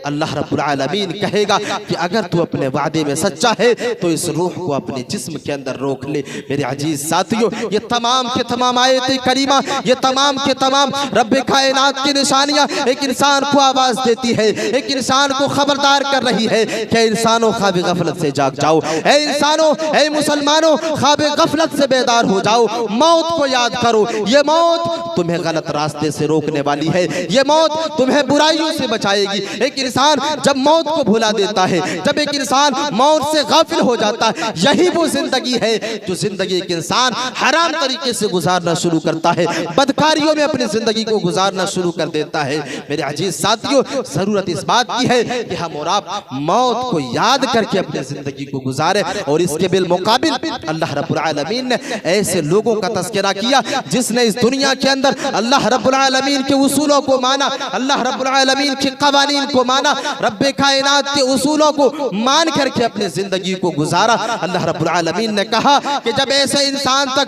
अल्लाह रब्बुल आलमीन कहेगा कि अगर तू अपने वादे में सच्चा है तो इस रूह को अपने जिस्म के अंदर रोक ले। मेरे अजीज साथियों, ये तमाम के तमाम आयत करीमा, ये तमाम के तमाम रब्बे कायनात की निशानियां एक इंसान को आवाज देती है, एक इंसान को खबरदार कर रही है कि इंसानों ख्वाब गफलत से जाग जाओ, ऐ इंसानों, ऐ मुसलमानों, ख्वाब गफलत से बेदार हो जाओ, मौत को याद करो। ये मौत तुम्हें गलत रास्ते से रोकने वाली है, ये मौत तुम्हें बुराइयों से बचाएगी। एक इंसान जब मौत को भुला देता है, जब एक इंसान मौत से गाफिल हो जाता है, यही वो जिंदगी है जो जिंदगी एक इंसान हराम तरीके से गुजारना शुरू करता है, बदकारियों में अपनी जिंदगी को गुजारना शुरू कर देता है। मेरे अजीज साथियों, जरूरत इस बात की है कि हम और आप मौत को याद करके अपनी जिंदगी को गुजारे। और इसके बिलमुकाबिल अल्लाह रब्बुल आलमीन ने ऐसे लोगों का तज़किरा किया जिसने इस दुनिया के अंदर अल्लाह रब्बुल आलमीन के उसूलों को माना, अल्लाह रब्बुल आलमीन के कवानीन को माना, रब्बे कायनात के उसूलों को मान करके अपनी जिंदगी को गुजारा। अल्लाह रब्बुल आलमीन ने कहा कि जब ऐसे इंसान तक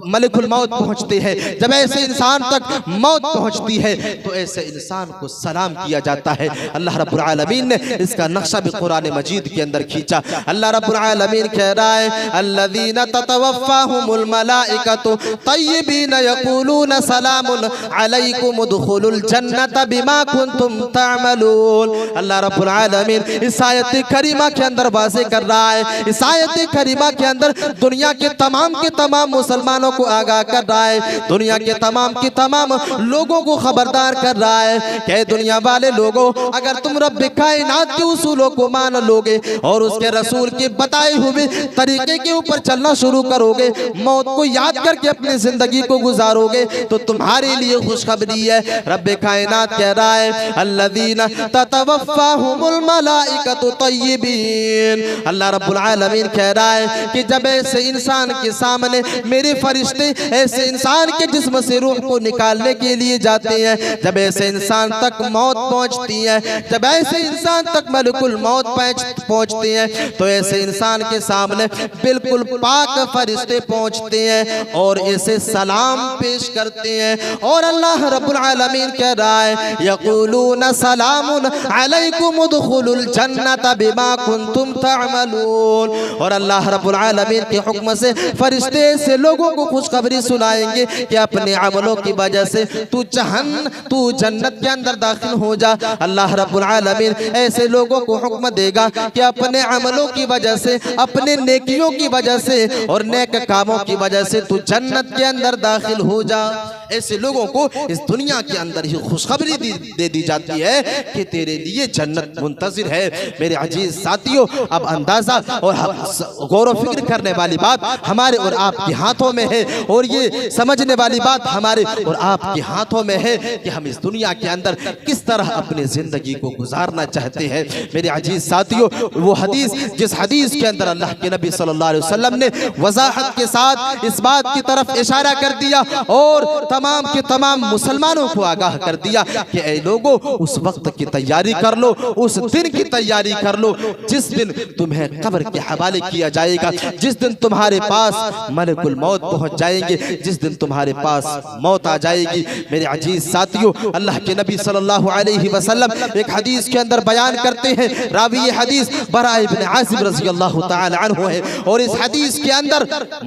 मलिकुल मौत पहुंचते हैं, जब ऐसे इंसान तक मौत पहुंचती है तो ऐसे इंसान को सलाम किया जाता है। अल्लाह रब्बुल आलमीन ने इसका नक्शा भी कुरान मजीद के अंदर खींचा। अल्लाह रब्बुल आलमीन कह रहा है अल्लज़ीना ततवफ़्फ़ाहुमुल मलाइकतु तय्यबीन यक़ूलून सलामुन अलैकुम उदखुलुल जन्नत बिमा कुंतुम तअमलून। अल्लाह रब्बुल आलमीन इस आयत करीमा के अंदर वाज़ेह कर रहा है, इस आयत करीमा के अंदर दुनिया के तमाम मुसलमानों को आगाह कर रहा है, दुनिया के तमाम लोगों को खबरदार कर रहा है कि दुनिया वाले लोगों, अगर तुम रब कायनात के उसूलों को मान लोगे और उसके रसूल के बताए हुए तरीके के ऊपर चलना शुरू करोगे, मौत को याद करके अपनी जिंदगी को गुजारोगे, तो तुम्हारे लिए खुशखबरी है। रब कायनात कह रहा है अल्लज़ीना ततवफ़्फ़ाहुमुल मलाइकतु तय्यबीन। अल्लाह रब्बुल आलमीन कह रहा है कि जब ऐसे इंसान के सामने मेरे फरिश्ते ऐसे इंसान के जिस्म से रूह को निकालने के लिए जाते हैं, जब ऐसे इंसान तक मौत पहुंचती है, जब ऐसे इंसान तक मलकुल मौत पहुंचते हैं, तो ऐसे इंसान के सामने बिल्कुल पाक फरिश्ते पहुंचते हैं और इसे सलाम पेश करते हैं। और अल्लाह रब्बुल आलमीन कह रहा है यक़ूलून सलामुन अलैकुम उदखुलुल जन्नत बिमा कुंतुम तअमलून। और अल्लाह रब्बुल आलमीन के हुक्म से फरिश्ते से लोगों को खुशखबरी सुनाएंगे कि अपने अमलों की वजह से तू जन्नत के अंदर दाखिल हो जा। अल्लाह रब्बुल आलमीन ऐसे लोगों को हुक्म देगा कि अपने अमलों की वजह से, अपने नेकियों की वजह से और नेक कामों की वजह से तू जन्नत के अंदर दाखिल हो जा। ऐसे लोगों को इस दुनिया के अंदर ही खुशखबरी दे दी जाती है कि तेरे लिए जन्नत मुंतज़िर है। मेरे अजीज साथियों, अब अंदाजा और गौर व फिक्र करने वाली बात हमारे और आपके हाथों में है, और ये समझने वाली बात हमारे और आपके हाथों में है कि हम इस दुनिया के अंदर किस तरह अपनी जिंदगी को गुजारना चाहते हैं। मेरे अजीज साथियों, वो हदीस, जिस हदीस के अंदर अल्लाह के नबी सल्लल्लाहु अलैहि वसल्लम ने वजाहत के साथ इस बात की तरफ इशारा कर दिया और तमाम के तमाम मुसलमानों को आगाह कर दिया कि ऐ लोगों, उस वक्त की तैयारी कर लो, उस दिन की तैयारी कर लो जिस दिन तुम्हें कब्र के हवाले किया जाएगा, जिस दिन तुम्हारे पास मलकुल मौत पहुंच जाएंगे, जिस दिन तुम्हारे पास मौत आ जाएगी। मेरे अजीज साथियों, अल्लाह के नबी सल्लल्लाहु अलैहि वसल्लम एक हदीस के अंदर बयान करते हैं, रावी हदीस बरा इब्न आसिब रज़ियल्लाहु तआला अन्हु है, और इस हदीस के अंदर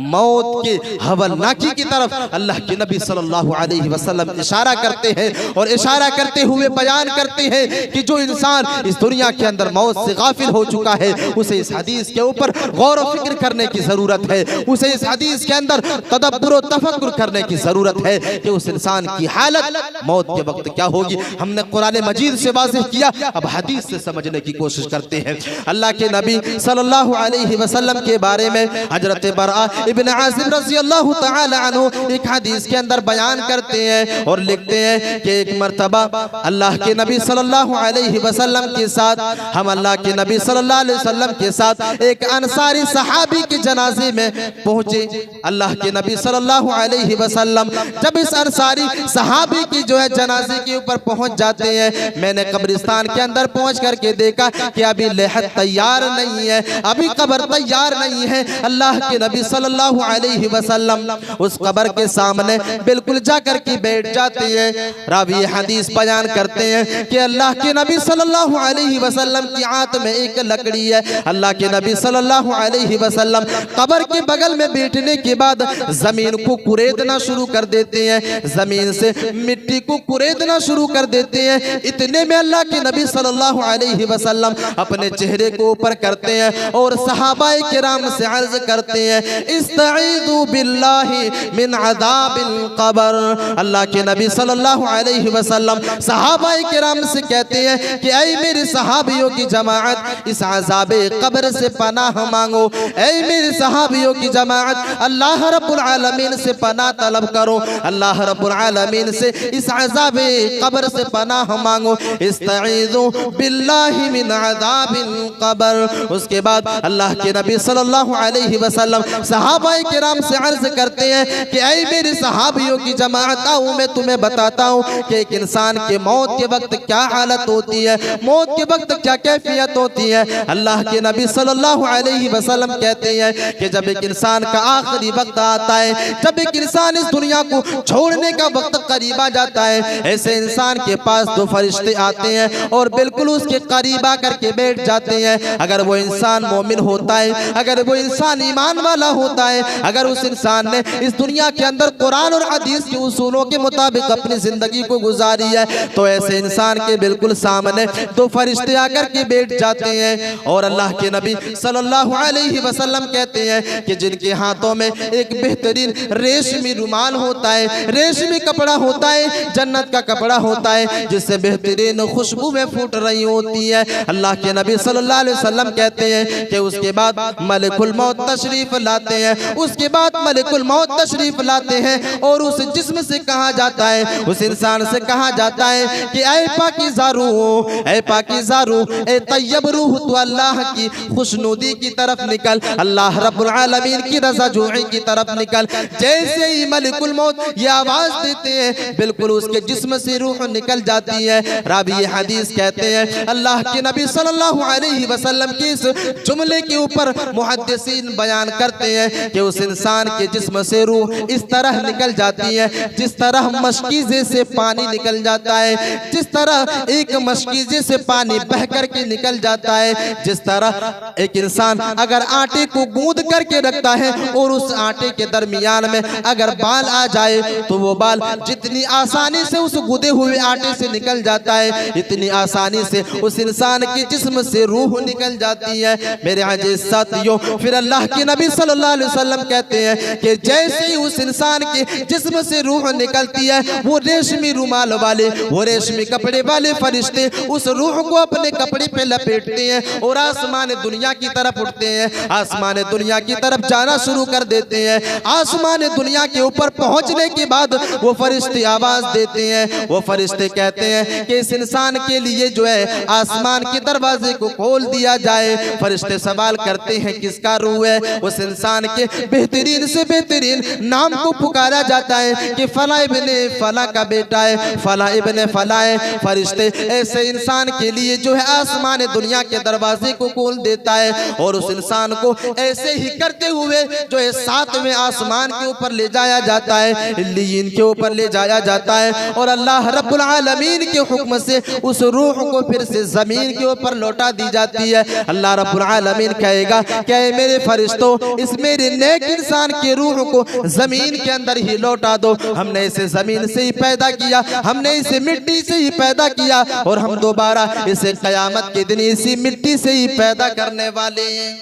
मौत के हवलनाकी की तरफ अल्लाह के नबी सल्लल्लाहु अलैहि वसल्लम इशारा करते हैं, और इशारा करते हुए बयान करते हैं कि जो इंसान इस दुनिया के अंदर मौत से गाफिल हो चुका है, उसे इस हदीस के ऊपर गौर व फिक्र करने की जरूरत है, उसे इस हदीस के अंदर तदब्बुर व तफक्कुर करने की जरूरत है कि उस इंसान की हालत मौत के वक्त क्या होगी। हमने कुरान मजीद से वाज़ेह किया, अब हदीस से समझने की कोशिश करते हैं। अल्लाह के नबी सल्लल्लाहु अलैहि वसल्लम के बारे में हजरत बरा इब्न आसिम रज़ियल्लाहु तआला अन्हु एक हदीस के अंदर बयान बयान करते हैं और लिखते हैं कि एक मर्तबा अल्लाह के नबी सल्लल्लाहु अलैहि वसल्लम के साथ, हम अल्लाह के नबी सल्लल्लाहु अलैहि वसल्लम के साथ एक अंसारी सहाबी के जनाजे में पहुंचे। अल्लाह के नबी सल्लल्लाहु अलैहि वसल्लम जब इस अंसारी सहाबी की जो है जनाजे के ऊपर पहुंच जाते हैं, मैंने कब्रिस्तान के अंदर पहुंच करके देखा कि अभी लहद तैयार नहीं है, अभी कब्र तैयार नहीं है। अल्लाह के नबी सल्लल्लाहु अलैहि वसल्लम उस कब्र के सामने बिल्कुल जाकर के बैठ जाते हैं। रावी हदीस बयान करते हैं कि अल्लाह के नबी सल्लल्लाहु अलैहि वसल्लम की हाथ में एक लकड़ी है। अल्लाह के नबी सल्लल्लाहु अलैहि वसल्लम कब्र के बगल में बैठने के बाद जमीन को कुरेदना शुरू कर देते हैं, जमीन से मिट्टी को कुरेदना शुरू कर देते हैं। इतने में अल्लाह के नबी सल्लल्लाहु अलैहि वसल्लम अपने चेहरे को ऊपर करते हैं और सहाबाए किराम से अर्ज करते हैं, इस्तईज़ु बिल्लाहि मिन अज़ाबिल क़ब्र। अल्लाह के नबी सल्लल्लाहु अलैहि वसल्लम सहाबाए किराम से कहते हैं कि ऐ मेरे सहाबियों की जमाअत, इस अज़ाबे कब्र से पनाह मांगो। ऐ मेरे सहाबियों की जमाअत, अल्लाह रब्बुल आलमीन से पनाह तलब करो, अल्लाह रब्बुल आलमीन से इस अज़ाबे कब्र से पनाह मांगो। इस्तईज़ु बिल्लाहि मिन अज़ाबिल क़ब्र। उसके बाद अल्लाह के नबी सल्लल्लाहु अलैहि वसल्लम सहाबाए किराम से अर्ज करते हैं कि ऐ मेरे सहाबियों की जमाअत, आओ मैं तुम्हें बताता हूँ कि एक इंसान के मौत के वक्त क्या हालत होती है, मौत के वक्त क्या कैफियत होती है। अल्लाह के नबी सल्लल्लाहु अलैहि वसल्लम कहते हैं कि जब एक इंसान का आखिरी वक्त आता है, जब एक इंसान इस दुनिया को छोड़ने का वक्त करीब आ जाता है, ऐसे इंसान के पास दो फरिश्ते आते हैं और बिल्कुल उसके करीब आकर के बैठ जाते हैं। अगर वो इंसान मोमिन होता है, अगर वो इंसान ईमान वाला होता है, अगर उस इंसान ने इस दुनिया के अंदर कुरान और हदीस के उसूलों के मुताबिक अपनी जिंदगी को गुजारी है, तो ऐसे इंसान के बिल्कुल सामने दो फरिश्ते आकर के बैठ जाते हैं। और अल्लाह के नबी सल्लल्लाहु अलैहि वसल्लम कहते हैं कि जिनके हाथों में एक बेहतरीन रेशमी रुमाल होता है, रेशमी कपड़ा होता है, जन्नत का कपड़ा होता है, जिससे बेहतरीन खुशबू में फूट रही होती है। अल्लाह के नबी सल्लल्लाहु अलैहि वसल्लम कहते हैं कि उसके बाद मलिकुल मौत तशरीफ लाते हैं, उसके बाद मलिकुल मौत तशरीफ लाते हैं और उस जिस्म से कहा जाता है, उस इंसान से कहा जाता है कि ऐ पाकीज़ा रूह, ऐ पाकीज़ा रूह, ऐ तय्यब रूह, तो अल्लाह की खुशनुदी की तरफ निकल, अल्लाह रब्बुल आलमीन की रज़ाजुई की तरफ निकल। जैसे ही मलिकुल मौत ये आवाज देते हैं, बिल्कुल उसके जिस्म से रूह निकल जाती है। रावी हदीस कहते हैं अल्लाह के नबी सल्लल्लाहु अलैहि वसल्लम के इस जुमले के ऊपर मुहद्दिसीन बयान करते हैं कि उस इंसान के जिस्म से रूह इस तरह निकल जाती है जिस तरह मशकीज़े से पानी निकल जाता है, जिस तरह एक मशकीज़े से पानी बह करके निकल जाता है, जिस तरह एक इंसान अगर आटे को गूंद करके रखता है और उस आटे के दरमियान में अगर बाल आ जाए तो वो बाल जितनी आसानी से उस गुदे हुए आटे से निकल जाता है, इतनी आसानी से उस इंसान के जिस्म से रूह निकल जाती है। मेरे अजीज साथियों, फिर अल्लाह के नबी सल्लल्लाहु अलैहि वसल्लम कहते हैं कि जैसे ही उस इंसान के जिस्म से रूह निकलती है, वो रेशमी रुमाल वाले, वो रेशमी कपड़े वाले फरिश्ते उस रूह को अपने कपड़े पे लपेटते हैं और आसमान दुनिया की तरफ उठते हैं, आसमान दुनिया की तरफ जाना शुरू कर देते हैं। आसमान दुनिया के ऊपर पहुंचने के बाद वो फरिश्ते आवाज देते हैं, वो फरिश्ते कहते हैं कि इस इंसान के लिए जो है आसमान के दरवाजे को खोल दिया जाए। फरिश्ते सवाल करते हैं किसका रूह है, उस इंसान के बेहतरीन से बेहतरीन नाम को पुकारा जाता है कि फला इब्ने फला का बेटा है, फला इब्ने फला है। फरिश्ते ऐसे इंसान के लिए जो है आसमान दुनिया के दरवाजे को खोल देता है और उस इंसान को ऐसे ही करते हुए जो है सातवें आसमान के ऊपर ले जाया जाता है, इल्लीयीन के ऊपर ले जाया जाता है और अल्लाह रब्बुल आलमीन के हुक्म से उस रूह को फिर से जमीन के ऊपर लौटा दी जाती है। अल्लाह रब्बुल आलमीन कहेगा क्या मेरे फरिश्तों, इस मेरे नेक इंसान के रूह को जमीन के अंदर ही लौटा दो, हमने इसे जमीन से ही पैदा किया, हमने इसे मिट्टी से ही पैदा किया और हम दोबारा इसे कयामत के दिन इसी मिट्टी से ही पैदा करने वाले हैं।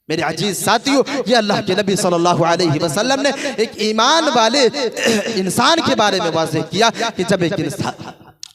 मेरे अजीज साथियों, ये अल्लाह के नबी सल्लल्लाहु अलैहि वसल्लम ने एक ईमान वाले इंसान के बारे में वाज़ेह किया कि जब एक इंसान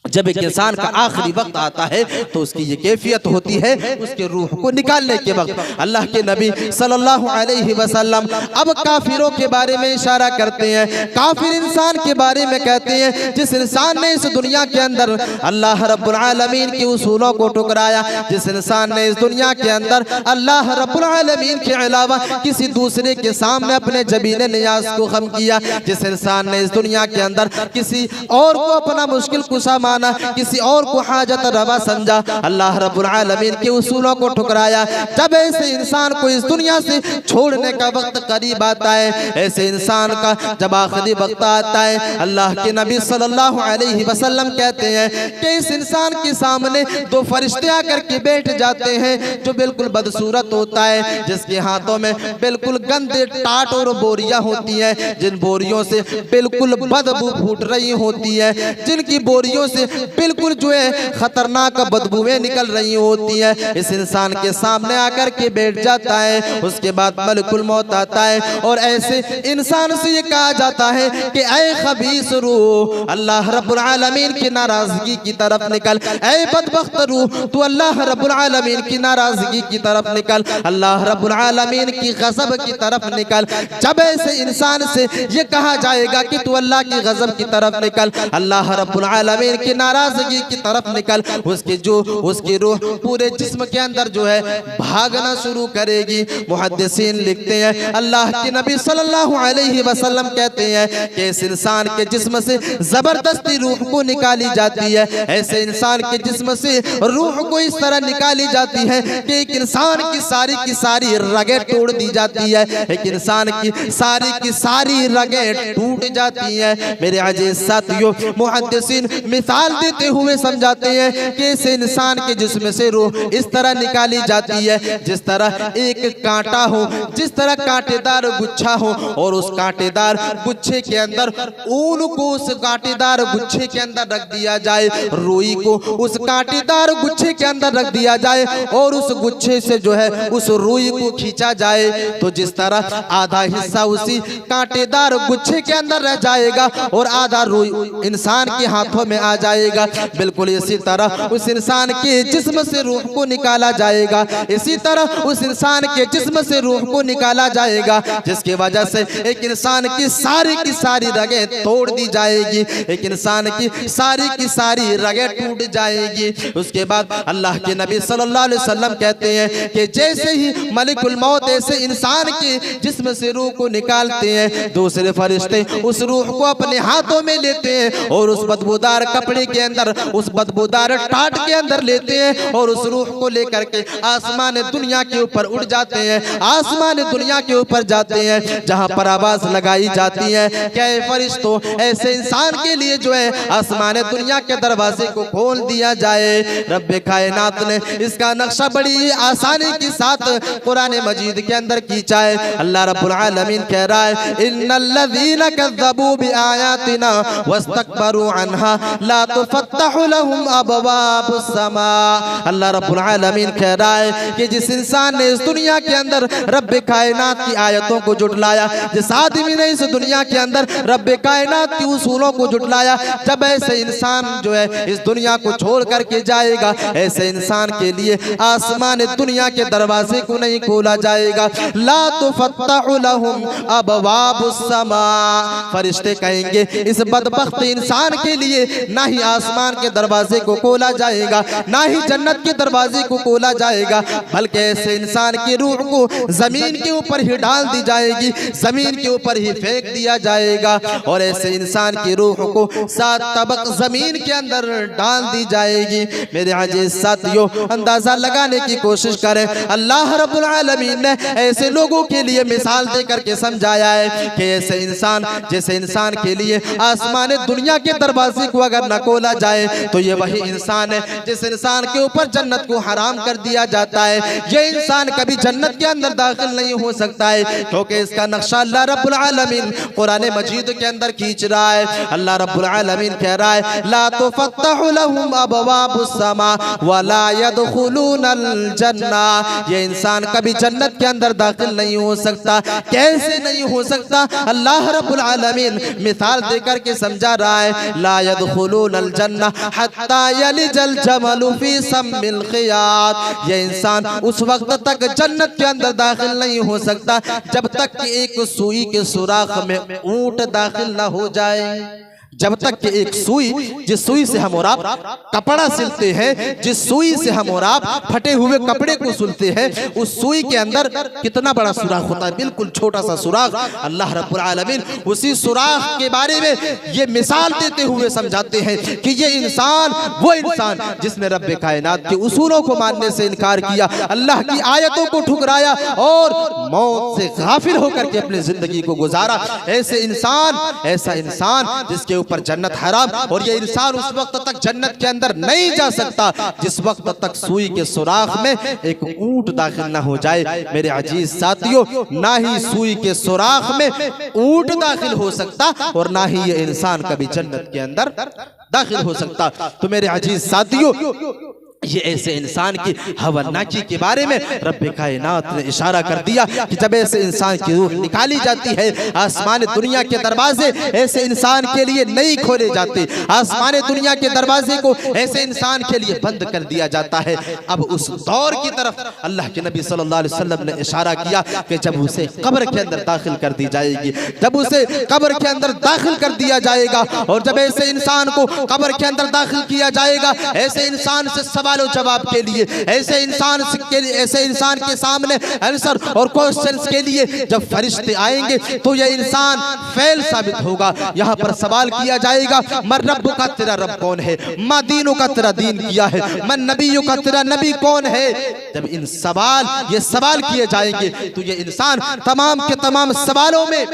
जब एक इंसान का आखिरी वक्त आता है तो उसकी ये कैफियत होती है उसके रूह को निकालने के वक्त। अल्लाह के नबी सल्लल्लाहु अलैहि वसल्लम अब काफिरों के बारे में इशारा करते हैं। काफिर इंसान के बारे में कहते हैं जिस इंसान ने इस दुनिया के अंदर अल्लाह रब्बुल आलमीन के उसूलों को ठुकराया, जिस इंसान ने इस दुनिया के अंदर अल्लाह रब्बुल आलमीन के अलावा किसी दूसरे के सामने अपने जबीने नियाज को खम किया, जिस इंसान ने इस दुनिया के अंदर किसी और को अपना मुश्किल कुशा माना, किसी और को हाजत रवा समझा, अल्लाह रब्बुल आलमीन के उसूलों को ठुकराया। जब ऐसे इंसान को इस दुनिया से छोड़ने का वक्त करीब आता है, ऐसे इंसान का जब आखिरी वक्त आता है, अल्लाह के नबी सल्लल्लाहु अलैहि वसल्लम कहते हैं कि इस इंसान के सामने दो फरिश्ते आकर के बैठ जाते हैं जो बिल्कुल बदसूरत होता है, जिसके हाथों में बिल्कुल गंदे टाट और बोरियां होती हैं, जिन बोरियों से बिल्कुल बदबू फूट रही होती है, जिनकी बोरियों से बिल्कुल जो है खतरनाक बदबूएं निकल रही होती है। इस इंसान के सामने आकर के बैठ जाता है। उसके बाद मलकुल मौत आता है और ऐसे इंसान से ये कहा जाता है कि ऐ खबीस रूह अल्लाह रब्बुल आलमीन की नाराजगी की तरफ निकल, ऐ बदबख्त रूह तू अल्लाह रब्बुल आलमीन की नाराजगी की तरफ निकल, अल्लाह रब्बुल आलमीन की गज़ब की तरफ निकल। जब ऐसे इंसान से ये कहा जाएगा कि तू अल्लाह की गज़ब की तरफ निकल, अल्लाह रब्बुल आलमीन की नाराजगी की तरफ निकल, उसकी रूह पूरे जिस्म के अंदर जो है भागना शुरू करेगी। मुहद्दिसीन लिखते हैं अल्लाह के नबी सल्लल्लाहु अलैहि वसल्लम कहते हैं कि इस इंसान के जिस्म से जबरदस्ती रूह को निकाली जाती है। ऐसे इंसान के जिस्म से रूह को इस तरह निकाली जाती है कि एक इंसान की सारी रगें तोड़ दी जाती है, एक इंसान की सारी रगें टूट जाती है। मेरे अजीज साथियों, मुहद्दिसीन मिसाल देते हुए समझाते हैं कि इस इंसान के जिस्म से रूह इस तरह निकाली जाती है जिस तरह एक कांटा हो, जिस तरह कांटेदार गुच्छा हो और उस कांटेदार गुच्छे के अंदर ऊन को उस कांटेदार गुच्छे के अंदर रख दिया जाए, रुई को उस कांटेदार गुच्छे के अंदर रख दिया जाए और उस गुच्छे से जो है उस रुई को खींचा जाए, तो जिस तरह आधा हिस्सा उसी कांटेदार गुच्छे के अंदर रह जाएगा और आधा रुई इंसान के हाथों में आ जाएगा, बिल्कुल इसी तरह उस इंसान के जिस्म से रूह को निकाला जाएगा। इसी तरह उस इंसान के जिस्म से रूह को निकाला जाएगा, जिसकी वजह से एक इंसान की सारी रगें तोड़ दी जाएगी, एक इंसान की सारी रगें टूट जाएगी। उसके बाद अल्लाह के नबी सल्लल्लाहु अलैहि वसल्लम कहते हैं कि जैसे ही मलिकुल मौत ऐसे इंसान के जिस्म से रूह को निकालते हैं, दूसरे फरिश्ते उस रूह को अपने हाथों में लेते हैं और उस बदबूदार कपड़े के अंदर, उस बदबूदार टाट के अंदर लेते हैं और उस रूह को लेकर के आसमान दुनिया के ऊपर उड़ जाते हैं, आसमान दुनिया के ऊपर जाते हैं, जहां पर आवाज लगाई जाती है क्या फरिश्तों ऐसे इंसान के लिए जो है आसमान दुनिया के दरवाजे को खोल दिया जाए। रब्बे कायनात ने इसका नक्शा बड़ी आसानी के साथ कुरान मजीद के अंदर खींचा है। अल्लाह रब्बुल आलमीन कह रहा है इन्नल्लज़ीना कज़्ज़बू बिआयातिना वस्तकबरू अन्हा ला तुफ़त्तहु लहुम अबवाबुस समा। अल्लाह रब्बुल आलमीन कह रहा है कि जिस इंसान ने इस दुनिया के अंदर रब्बे कायनात की आयतों को जुटलाया, जिस आदमी ने इस दुनिया के अंदर रब्बे कायनात की उसूलों को जुटलाया, जब ऐसे इंसान जो है इस दुनिया को छोड़ करके जाएगा, ऐसे इंसान के लिए आसमान दुनिया के दरवाजे को नहीं खोला जाएगा। ला तुफ़त्तहु लहुम अबवाबुस समा। फरिश्ते कहेंगे इस बदबख्त इंसान के लिए ना ही आसमान के दरवाजे को खोला जाएगा, ना ही जन्नत के दरवाजे को खोला जाएगा, बल्कि ऐसे इंसान की रूह को जमीन के ऊपर ही डाल दी जाएगी, जमीन के ऊपर ही फेंक दिया जाएगा और ऐसे इंसान की रूह को 7 तबक जमीन के अंदर डाल दी जाएगी। मेरे अजीज साथियों, अंदाजा लगाने की कोशिश करें, अल्लाह रब्बुल आलमीन ने ऐसे लोगों के लिए मिसाल देकर के समझाया है कि ऐसे इंसान, जैसे इंसान के लिए आसमान दुनिया के दरवाजे को अगर न खोला जाए तो ये वही इंसान है जिस इंसान के ऊपर जन्नत को हराम कर दिया जाता है। ये इंसान कभी जन्नत के अंदर दाखिल नहीं हो सकता है, क्योंकि इसका नक्शा अल्लाह रब्बुल आलमीन कुरान मजीद के अंदर खींच रहा है। अल्लाह रब्बुल आलमीन कह रहा है ला तुफ़त्तहु लहुम अबवाबुस समा वला यदखुलूनल जन्ना। ये इंसान कभी जन्नत के अंदर दाखिल नहीं हो सकता। कैसे नहीं हो सकता? अल्लाह रब्बुल आलमीन मिसाल देकर के समझा रहा है ला यदखुलूनल जन्ना हत्ता यलिजल जमलु फी सम्मिल खियात। ये इंसान उस वक्त तक जन्नत के अंदर दाखिल नहीं हो सकता जब तक कि एक सुई के सुराख में ऊंट दाखिल ना हो जाए। जब तक कि एक सुई, जिस सुई से हम और आप कपड़ा सिलते हैं, जिस सुई से हम और आप फटे हुए कपड़े को सिलते हैं, उस सुई के अंदर कितना बड़ा सुराख होता है, बिल्कुल छोटा सा सुराख। अल्लाह रब्बुल आलमीन उसी सुराख के बारे में ये मिसाल देते हुए समझाते हैं कि ये इंसान वो इंसान जिसने रब्बे कायनात के उसूलों को मानने से इनकार किया, अल्लाह की आयतों को ठुकराया और मौत से गाफिल होकर के अपनी जिंदगी को गुजारा। ऐसा इंसान जिसके पर जन्नत हराम, और ये इंसान उस वक्त तक जन्नत के अंदर नहीं जा सकता जिस वक्त तक सुई के सुराख में एक ऊंट दाखिल ना हो जाए। मेरे अजीज साथियों, ना ही सुई के सुराख में ऊंट दाखिल हो सकता और ना ही ये इंसान कभी जन्नत के अंदर दाखिल हो सकता। तो मेरे अजीज साथियों, ये ऐसे इंसान की हवन्नाकी के बारे में रब्बे कायनात ने इशारा कर दिया कि जब ऐसे इंसान की रूह निकाली जाती है, आसमान दुनिया के दरवाजे ऐसे इंसान के लिए नहीं खोले जाते, आसमान दुनिया के दरवाजे को ऐसे इंसान के लिए बंद कर दिया जाता है। अब उस दौर की तरफ अल्लाह के नबी सल्लल्लाहु अलैहि वसल्लम ने इशारा किया कि जब उसे कब्र के अंदर दाखिल कर दी जाएगी, जब उसे कब्र के अंदर दाखिल कर दिया जाएगा, और जब ऐसे इंसान को कब्र के अंदर दाखिल किया जाएगा, ऐसे इंसान से सवाल जवाब के लिए, ऐसे इंसान के सामने आंसर और क्वेश्चंस के लिए जब फरिश्ते आएंगे तो यह इंसान फेल साबित होगा। यहाँ पर सवाल किया जाएगा मन रब्बु का, तेरा रब कौन है? मा दीनु का, तेरा दीन किया है? मन नबियु का, तेरा नबी कौन है? जब ये सवाल किए जाएंगे तो ये इंसान तमाम के तमाम सवालों में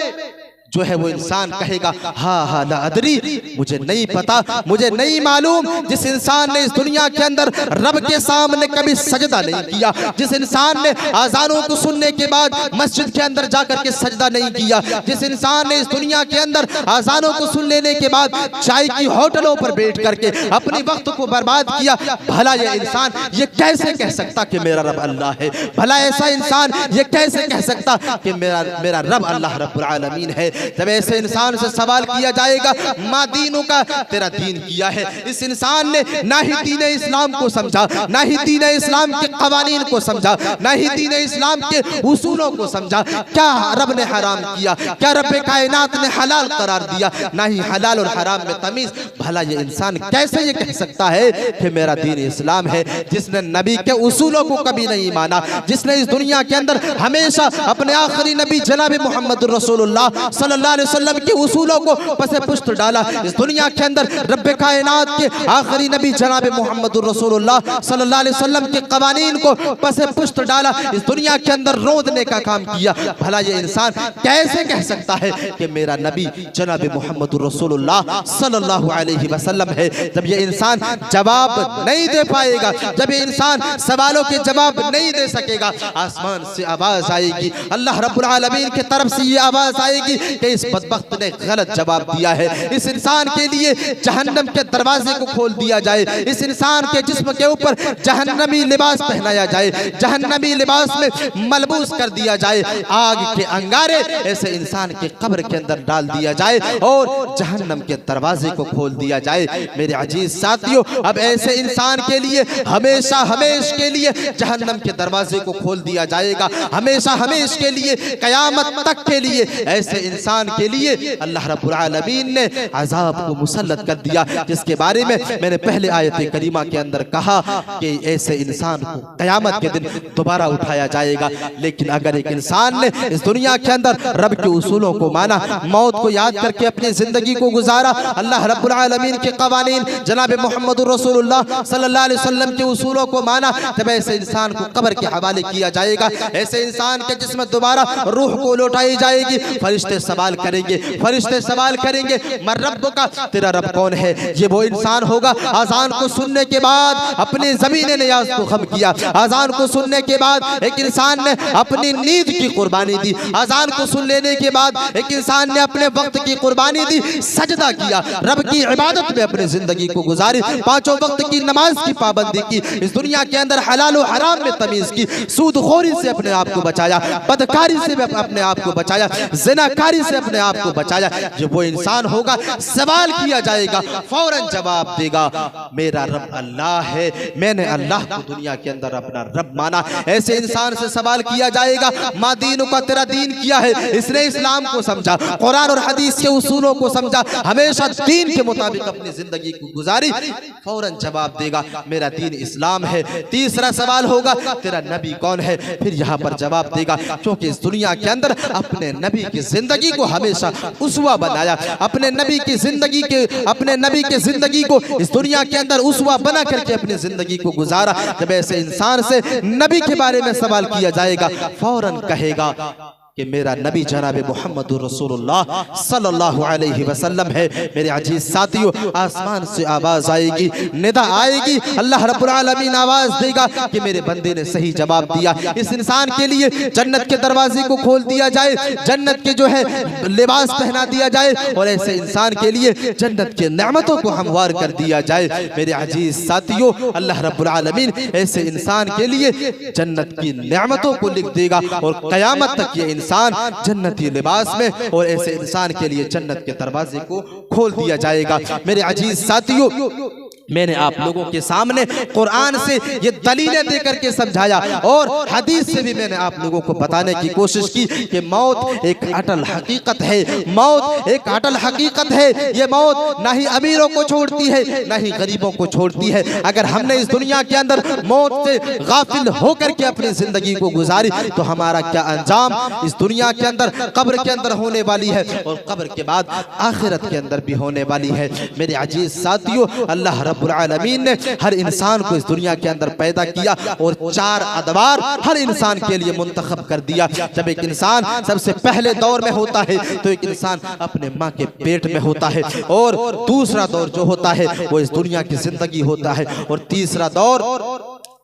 जो है वो इंसान कहेगा हाँ ला अदरी, मुझे नहीं पता, मुझे नहीं मालूम। जिस इंसान ने इस दुनिया के अंदर रब के सामने कभी सजदा नहीं किया, जिस इंसान ने आजानों को सुनने के बाद मस्जिद के अंदर जाकर के सजदा नहीं किया, जिस इंसान ने इस दुनिया के अंदर आजानों को सुन लेने के बाद चाय की होटलों पर बैठ करके अपने वक्त को बर्बाद किया, भला ये इंसान ये कैसे कह सकता कि मेरा रब अल्लाह है? भला ऐसा इंसान ये कैसे कह सकता कि मेरा रब अल्लाह रब्बुल आलमीन है? जब ऐसे इंसान से सवाल किया जाएगा मा दीनु का, तेरा दीन किया है, इस इंसान ने ना ही दीन इस्लाम को समझा, ना ही दीन इस्लाम के कवानीन को समझा, ना ही दीन इस्लाम के उसूलों को समझा। क्या रब ने हराम किया, क्या रब्बे कायनात ने हलाल करार दिया, ना ही हलाल और हराम में तमीज। भला ये इंसान कैसे ये कह सकता है कि मेरा दीन इस्लाम है, जिसने नबी के उसूलों को कभी नहीं माना, जिसने इस दुनिया के अंदर हमेशा अपने आखिरी नबी जनाब मोहम्मद रसूलुल्लाह सल्लल्लाहु अलैहि वसल्लम के उसूलों को पसे पुष्ट डाला। इस दुनिया के अंदर रब्बे कायनात के आखिरी नबी जनाब मोहम्मद रसूलुल्लाह सल्लल्लाहु अलैहि वसल्लम के कवानीन को पसे पुष्ट डाला, इस दुनिया के अंदर रोदने का काम किया। भला ये इंसान कैसे कह सकता है कि मेरा नबी जनाब मोहम्मद रसूलुल्लाह सल्लल्लाहु अलैहि वसल्लम है? जब ये इंसान जवाब नहीं दे पाएगा, जब ये इंसान सवालों के जवाब नहीं दे सकेगा, आसमान से आवाज आएगी, अल्लाह रब्बुल आलमीन की तरफ से ये आवाज आएगी कि इस बदबख्त ने गलत जवाब दिया है, इस इंसान के लिए जहन्नम के दरवाजे को खोल दिया जाए, इस इंसान के जिस्म के ऊपर जहन्नमी लिबास पहनाया जाए, जहन्नमी लिबास में मलबूस कर दिया जाए, आग के अंगारे ऐसे इंसान के कब्र के अंदर डाल दिया जाए और जहन्नम के दरवाजे को खोल दिया जाए। मेरे अजीज साथियों, अब ऐसे इंसान के लिए हमेशा हमेश के लिए जहन्नम के दरवाजे को खोल दिया जाएगा, हमेशा हमेश के लिए, कयामत तक के लिए ऐसे इंसान के लिए अल्लाह रब्बुल आलमीन ने अजाब को मुसल्लत कर दिया, जिसके बारे में मैंने पहले आयत करीमा के अंदर कहा कि ऐसे इंसान को कयामत के दिन दोबारा उठाया जाएगा। लेकिन अगर एक इंसान ने इस दुनिया के अंदर रब के उसूलों को माना, मौत को याद करके अपनी जिंदगी को गुजारा, अल्लाह रब्बुल आलमीन के कवानीन जनाब मोहम्मद रसूलुल्लाह सल्लल्लाहु अलैहि वसल्लम के उसूलों को माना, तब ऐसे इंसान को कब्र के हवाले किया जाएगा, ऐसे इंसान के जिस्म दोबारा रूह को लौटाई जाएगी, फरिश्ते सवाल करेंगे, फरिश्ते सवाल करेंगे, मर रब्ब का, तेरा रब कौन है। ये वो इंसान होगा अजान को सुनने के बाद अपने ज़मीन नियाज को खम किया, अजान को सुनने के बाद एक इंसान ने अपनी नींद की कुर्बानी दी, अजान को सुन लेने के बाद एक इंसान ने अपने वक्त की कुर्बानी दी, सजदा किया, रब की इबादत में अपनी जिंदगी को गुजारी, पांचों वक्त की नमाज की पाबंदी की, इस दुनिया के अंदर हलाल और हराम में तमीज की, सूदखोरी से अपने आप को बचाया, बदकारी से अपने आप को बचाया, ज़िनाकारी से अपने आप को बचाया। ये वो इंसान होगा, सवाल किया जाएगा, फौरन जवाब देगा मेरा रब अल्लाह है, मैंने अल्लाह को दुनिया के अंदर अपना रब माना। ऐसे इंसान से सवाल किया जाएगा मा दीनु का, तेरा दीन क्या है। इसने इस्लाम को समझा, कुरान और हदीस के उसूलों को समझा, हमेशा दीन के मुताबिक अपनी जिंदगी को गुजारी, फौरन जवाब देगा मेरा दीन इस्लाम है। तीसरा सवाल होगा तेरा नबी कौन है, फिर यहाँ पर जवाब देगा क्योंकि इस दुनिया के अंदर अपने नबी की जिंदगी को हमेशा उसवा बनाया, अपने नबी की जिंदगी को इस दुनिया के अंदर उसवा बना करके अपनी जिंदगी को गुजारा। जब ऐसे इंसान से नबी के बारे में सवाल किया जाएगा, फौरन कहेगा कि मेरा नबी जनाब मुहम्मदुर रसूलुल्लाह सल्लल्लाहु अलैहि वसल्लम है। मेरे अजीज साथियों, आसमान से आवाज आएगी, निदा आएगी, अल्लाह रब्बुल आलमीन आवाज देगा कि मेरे बंदे ने सही जवाब दिया। इस इंसान के लिए जन्नत के दरवाजे को खोल दिया जाए, जन्नत के जो है लिबास पहना दिया जाए और ऐसे इंसान के लिए जन्नत के नेमतों को हमवार कर दिया जाए। मेरे अजीज साथियों, अल्लाह रब्बुल आलमीन ऐसे इंसान के लिए जन्नत की नेमतों को लिख देगा और क़यामत तक ये इंसान जन्नती लिबास में, और ऐसे इंसान के लिए जन्नत के दरवाजे को खोल दिया जाएगा। मेरे अजीज साथियों, मैंने आप लोगों के सामने कुरान से ये दलीलें देकर के समझाया और हदीस से भी मैंने आप लोगों को बताने की कोशिश की कि मौत एक अटल हकीकत है, मौत एक अटल हकीकत है। ये मौत ना ही अमीरों को छोड़ती है ना ही गरीबों को छोड़ती है। अगर हमने इस दुनिया के अंदर मौत से गाफिल होकर के अपनी जिंदगी को गुजारी तो हमारा क्या अंजाम इस दुनिया के अंदर कब्र के अंदर होने वाली है और कब्र के बाद आखिरत के अंदर भी होने वाली है। मेरे अजीज साथियों, अल्लाह रब्बुल आलमीन ने हर इंसान को इस दुनिया के अंदर पैदा किया और 4 अदवार हर इंसान के लिए मुंतखब कर दिया। जब एक इंसान सबसे पहले दौर में होता है तो एक इंसान अपने माँ के पेट में होता है, और दूसरा दौर जो होता है वो इस दुनिया की जिंदगी होता है, और तीसरा दौर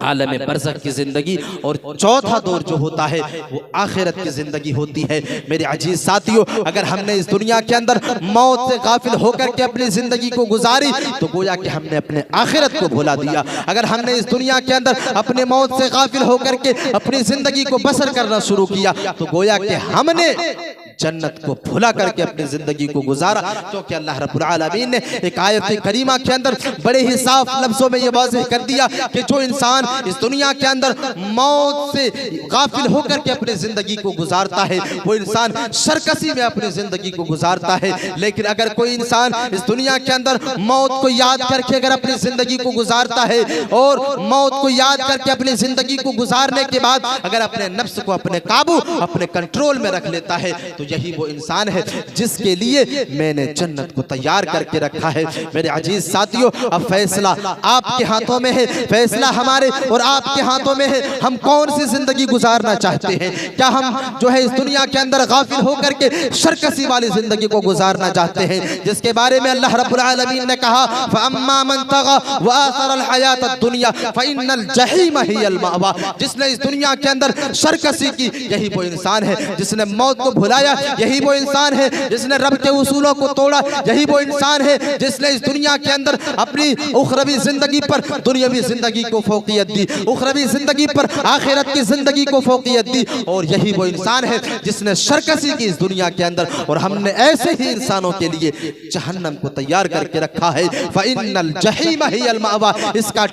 आलम बरज़ख की जिंदगी, और चौथा दौर जो होता है वो आखिरत की जिंदगी होती है। मेरे अजीज साथियों, अगर हमने इस दुनिया के अंदर मौत से गाफिल होकर के अपनी जिंदगी को गुजारी तो गोया कि हमने अपने आखिरत को भुला दिया। अगर हमने इस दुनिया के अंदर अपने मौत से गाफिल होकर के अपनी जिंदगी को बसर करना शुरू किया तो गोया कि हमने जन्नत को भुला करके अपनी जिंदगी को गुजारा। क्योंकि अल्लाह रब्बुल आलमीन ने एक आयत करीमा के अंदर बड़े ही साफ लफ्जों में ये वाज़ेह कर दिया कि जो इंसान इस दुनिया के अंदर मौत से गाफिल होकर के अपनी जिंदगी को गुजारता है वो इंसान सरकशी में अपनी जिंदगी को गुजारता है। लेकिन अगर कोई इंसान इस दुनिया के अंदर मौत को याद करके अगर अपनी जिंदगी को गुजारता है और मौत को याद करके अपनी जिंदगी को गुजारने के बाद अगर अपने नफ्स को अपने काबू अपने कंट्रोल में रख लेता है तो यही वो इंसान है जिसके लिए मैंने जन्नत को तैयार करके रखा है। मेरे अजीज साथियों, अब फैसला आपके हाथों में है, फैसला हमारे और आपके हाथों में है। हम कौन सी जिंदगी गुजारना चाहते हैं? क्या हम जो है इस दुनिया के अंदर गाफिल होकर के सरकशी वाली जिंदगी को गुजारना चाहते हैं जिसके बारे में अल्लाह रब्बुल आलमीन ने कहा फअम्मा मन तग़ा व आसर अल हयात दुनिया फइन्नल जहीम हियल मअवा। जिसने इस दुनिया के अंदर सरकशी की यही वो इंसान है, जिसने मौत को भुलाया यही वो इंसान है, जिसने रब के उसूलों को तोड़ा यही वो इंसान है, जिसने इस दुनिया के अंदर अपनी उखरवी जिंदगी पर दुनियावी जिंदगी को फौकियत दी, उखरवी जिंदगी पर आखिरत की जिंदगी को फौकियत दी। और यही वो इंसान है जिसने सरकशी की इस दुनिया के अंदर, और हमने ऐसे ही इंसानों के लिए जहन्नम को तैयार करके रखा है। फइन्नल जहीम हियल मअवा, इसका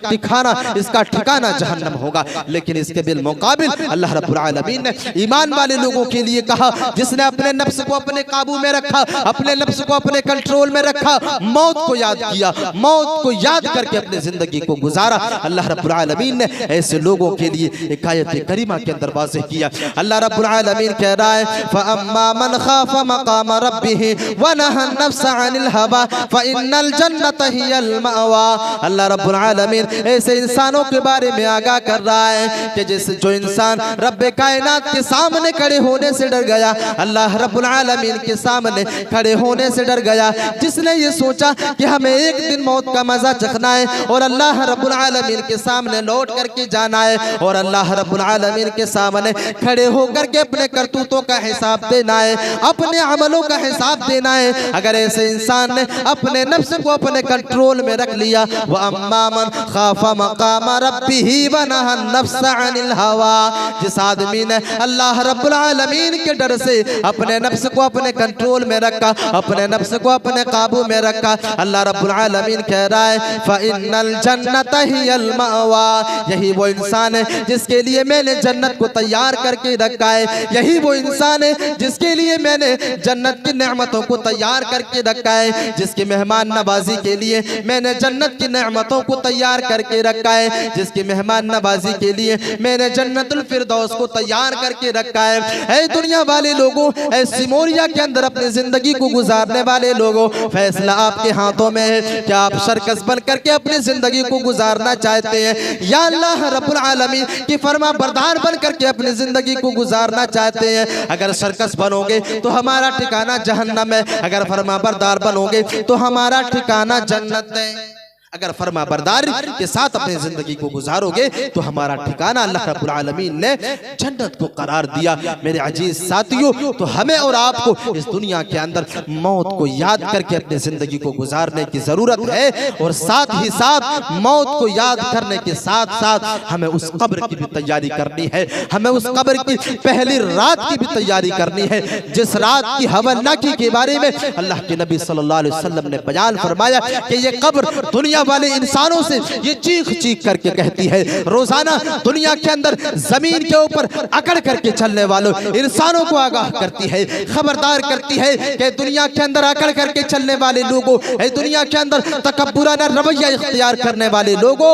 ठिकाना जहन्नम होगा। लेकिन इसके बिलमुकाबिल अल्लाह रब्बुल आलमीन ने ईमान वाले लोगों के लिए कहा जिसने अपने नफ्स को अपने काबू में रखा, अपने नफ्स को अपने कंट्रोल में रखा, मौत को याद किया, मौत को याद करके अपनी जिंदगी को गुजारा। अल्लाह रब्बुल आलमीन ने ऐसे लोगों के लिए एक आयत करीमा के अंदर वाज़ेह किया। अल्लाह रब्बुल आलमीन कह रहा है फअम्मा मन खाफ़ मक़ाम रब्बिही व नहा नफ्स अनिल हवा फइन्नल जन्नत हियल मअवा। अल्लाह रब्बुल आलमीन ऐसे इंसानों के बारे में आगाह कर रहा है कि जो इंसान रब्बे कायनात के सामने खड़े होने से डर गया, अल्लाह अल्लाह रब्बुल आलमीन के सामने खड़े होने से डर गया, जिसने ये सोचा कि हमें एक दिन मौत का मजा चखना है और अल्लाह रब्बुल आलमीन के सामने लौट करके जाना है और अल्लाह रब्बुल आलमीन के सामने खड़े होकर के अपने करतूतों का हिसाब देना है, अपने अमलों का हिसाब देना है। अगर ऐसे इंसान ने अपने नफ्स को अपने कंट्रोल में रख लिया, वो अम्मा मन खाफा मकाम रब्बिही व नहा नफ्स अनिल हवा, जिस आदमी ने अल्लाह रब्बुल आलमीन के डर से अपने नफ्स को अपने कंट्रोल में रखा, अपने नफ्स को अपने काबू में रखा, अल्लाह रब्बुल आलमीन कह रहा है फ़इन्नल जन्नत हियल मअवा, यही वो इंसान है जिसके लिए मैंने जन्नत को तैयार करके रखा है, यही वो इंसान है जिसके लिए मैंने जन्नत की नेमतों को तैयार करके रखा है, जिसकी मेहमान नवाजी के लिए मैंने जन्नत की नेमतों को तैयार करके रखा है, जिसकी मेहमान नवाजी के लिए मैंने जन्नतुल फिरदौस को तैयार करके रखा है। ऐ दुनिया वाले लोगों, ऐ सिमोरिया के अंदर अपनी जिंदगी को गुजारने वाले लोगों, फैसला आपके हाथों में है। क्या आप सर्कस बन करके अपनी जिंदगी को गुजारना चाहते हैं या अल्लाह रब्बुल आलमीन की फरमा बरदार बन करके अपनी जिंदगी को गुजारना चाहते हैं? अगर सर्कस बनोगे तो हमारा ठिकाना जहन्नम है, अगर फरमा बरदार बनोगे तो हमारा ठिकाना जन्नत है। अगर फरमा बरदारी के साथ अपनी जिंदगी को गुजारोगे तो हमारा ठिकाना अल्लाह रब्बुल आलमीन ने जन्नत को करार दिया। मेरे अजीज साथियों, तो हमें और आपको इस दुनिया के अंदर मौत को याद करके अपनी जिंदगी को गुजारने की जरूरत है और साथ ही साथ मौत को याद करने के साथ साथ हमें उस कब्र की भी तैयारी करनी है, हमें उस कब्र की पहली रात की भी तैयारी करनी है, जिस रात की हवलनाकी के बारे में अल्लाह के नबी सल्लल्लाहु अलैहि वसल्लम ने बयान फरमाया कि ये कब्र दुनिया वाले इंसानों से ये चीख चीख करके कहती है। रोजाना दुनिया के अंदर जमीन के ऊपर अकड़ करके चलने वालों इंसानों को आगाह करती है, खबरदार करती है कि दुनिया के अंदर अकड़ करके चलने वाले लोगों, दुनिया के अंदर तकब्बुराना रवैया इख्तियार करने वाले लोगों,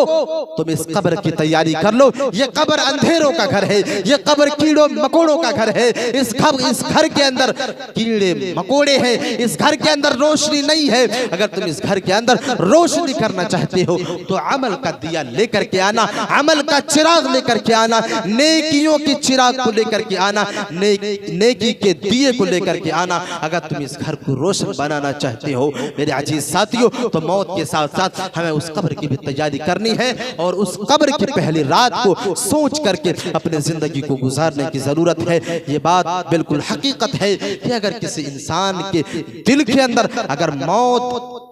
तुम इस कब्र की तैयारी कर लो। ये कब्र अंधेरों का घर है, ये कब्र कीड़ों मकोड़ों का घर है। इस घर के अंदर कीड़े मकोड़े हैं, इस घर के अंदर रोशनी नहीं है। अगर तुम इस घर के अंदर रोशनी करना चाहते हो तो अमल का दिया लेकर के आना, अमल का चिराग लेकर के आना, नेकियों की चिराग को लेकर के आना, नेकी के दिए को लेकर के आना। अगर तुम इस घर को रोशन बनाना चाहते हो मेरे अजीज साथियों, तो मौत के साथ साथ हमें उस कब्र की भी तैयारी करनी है और उस कब्र की पहली रात को सोच करके अपनी जिंदगी को गुजारने की जरूरत है। ये बात बिल्कुल हकीकत है कि अगर किसी इंसान के दिल के अंदर अगर मौत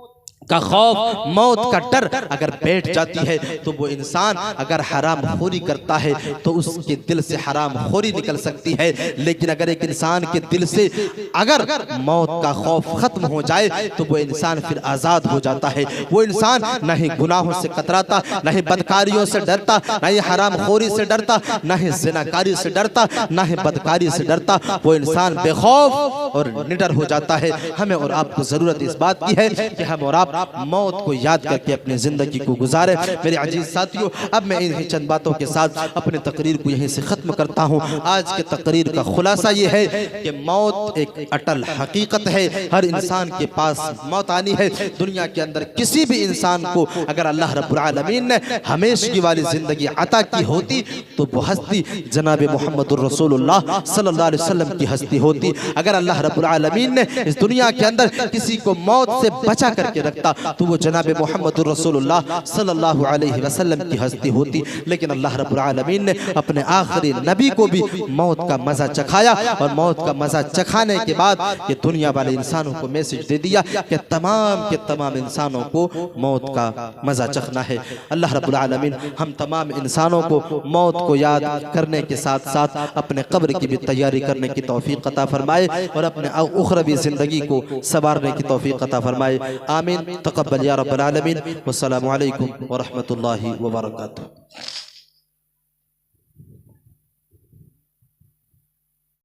का खौफ, मौत का डर अगर बैठ जाती है तो वो इंसान अगर हराम खोरी करता है तो उसके दिल से हराम खोरी निकल सकती है। लेकिन अगर एक इंसान के दिल से अगर मौत का खौफ खत्म हो जाए तो वो इंसान फिर आज़ाद हो जाता है। वो इंसान न ही गुनाहों से कतराता, न ही बदकारियों से डरता, न ही हराम खोरी से डरता, न ही ज़िनाकारी से डरता, न ही बदकारी से डरता। वो इंसान बेखौफ और निडर हो जाता है। हमें और आपको ज़रूरत इस बात की है कि हम और आप मौत को याद करके अपनी जिंदगी को गुजारे। मेरे अजीज साथियों, अब मैं इन्हीं चंद बातों के साथ अपनी तकरीर को यहीं से खत्म करता हूँ। आज के तकरीर का खुलासा ये है कि मौत एक अटल हकीकत है। हर इंसान के पास मौत आनी है। दुनिया के अंदर किसी भी इंसान को अगर अल्लाह रब्बुल आलमीन ने हमेशगी वाली जिंदगी अता की होती तो वो हस्ती जनाब मुहम्मदुर रसूलुल्लाह सल्लल्लाहु अलैहि वसल्लम की हस्ती होती। अगर अल्लाह रब्बुल आलमीन ने इस दुनिया के अंदर किसी को मौत से बचा करके रखता तो वो जनाब मुहम्मदुर रसूलुल्लाह सल्लल्लाहु अलैहि वसल्लम की हस्ती होती। लेकिन अल्लाह रब्बुल आलमीन ने अपने आखिरी नबी को भी मौत का मजा चखाया और मौत का मजा चखाने के बाद ये दुनिया वाले इंसानों को मैसेज दे दिया कि तमाम के तमाम इंसानों को मौत का मजा चखना है। अल्लाह रब्बुल आलमीन हम तमाम इंसानों को मौत को याद करने के साथ साथ अपने कब्र की भी तैयारी करने की तौफीक अता फरमाए और अपने उखरवी जिंदगी को संवारने की तौफीक अता फरमाए। आमीन। तक़ब्बल या रब्बल आलमीन। वस्सलामु अलैकुम व रहमतुल्लाहि व बरकातुहू।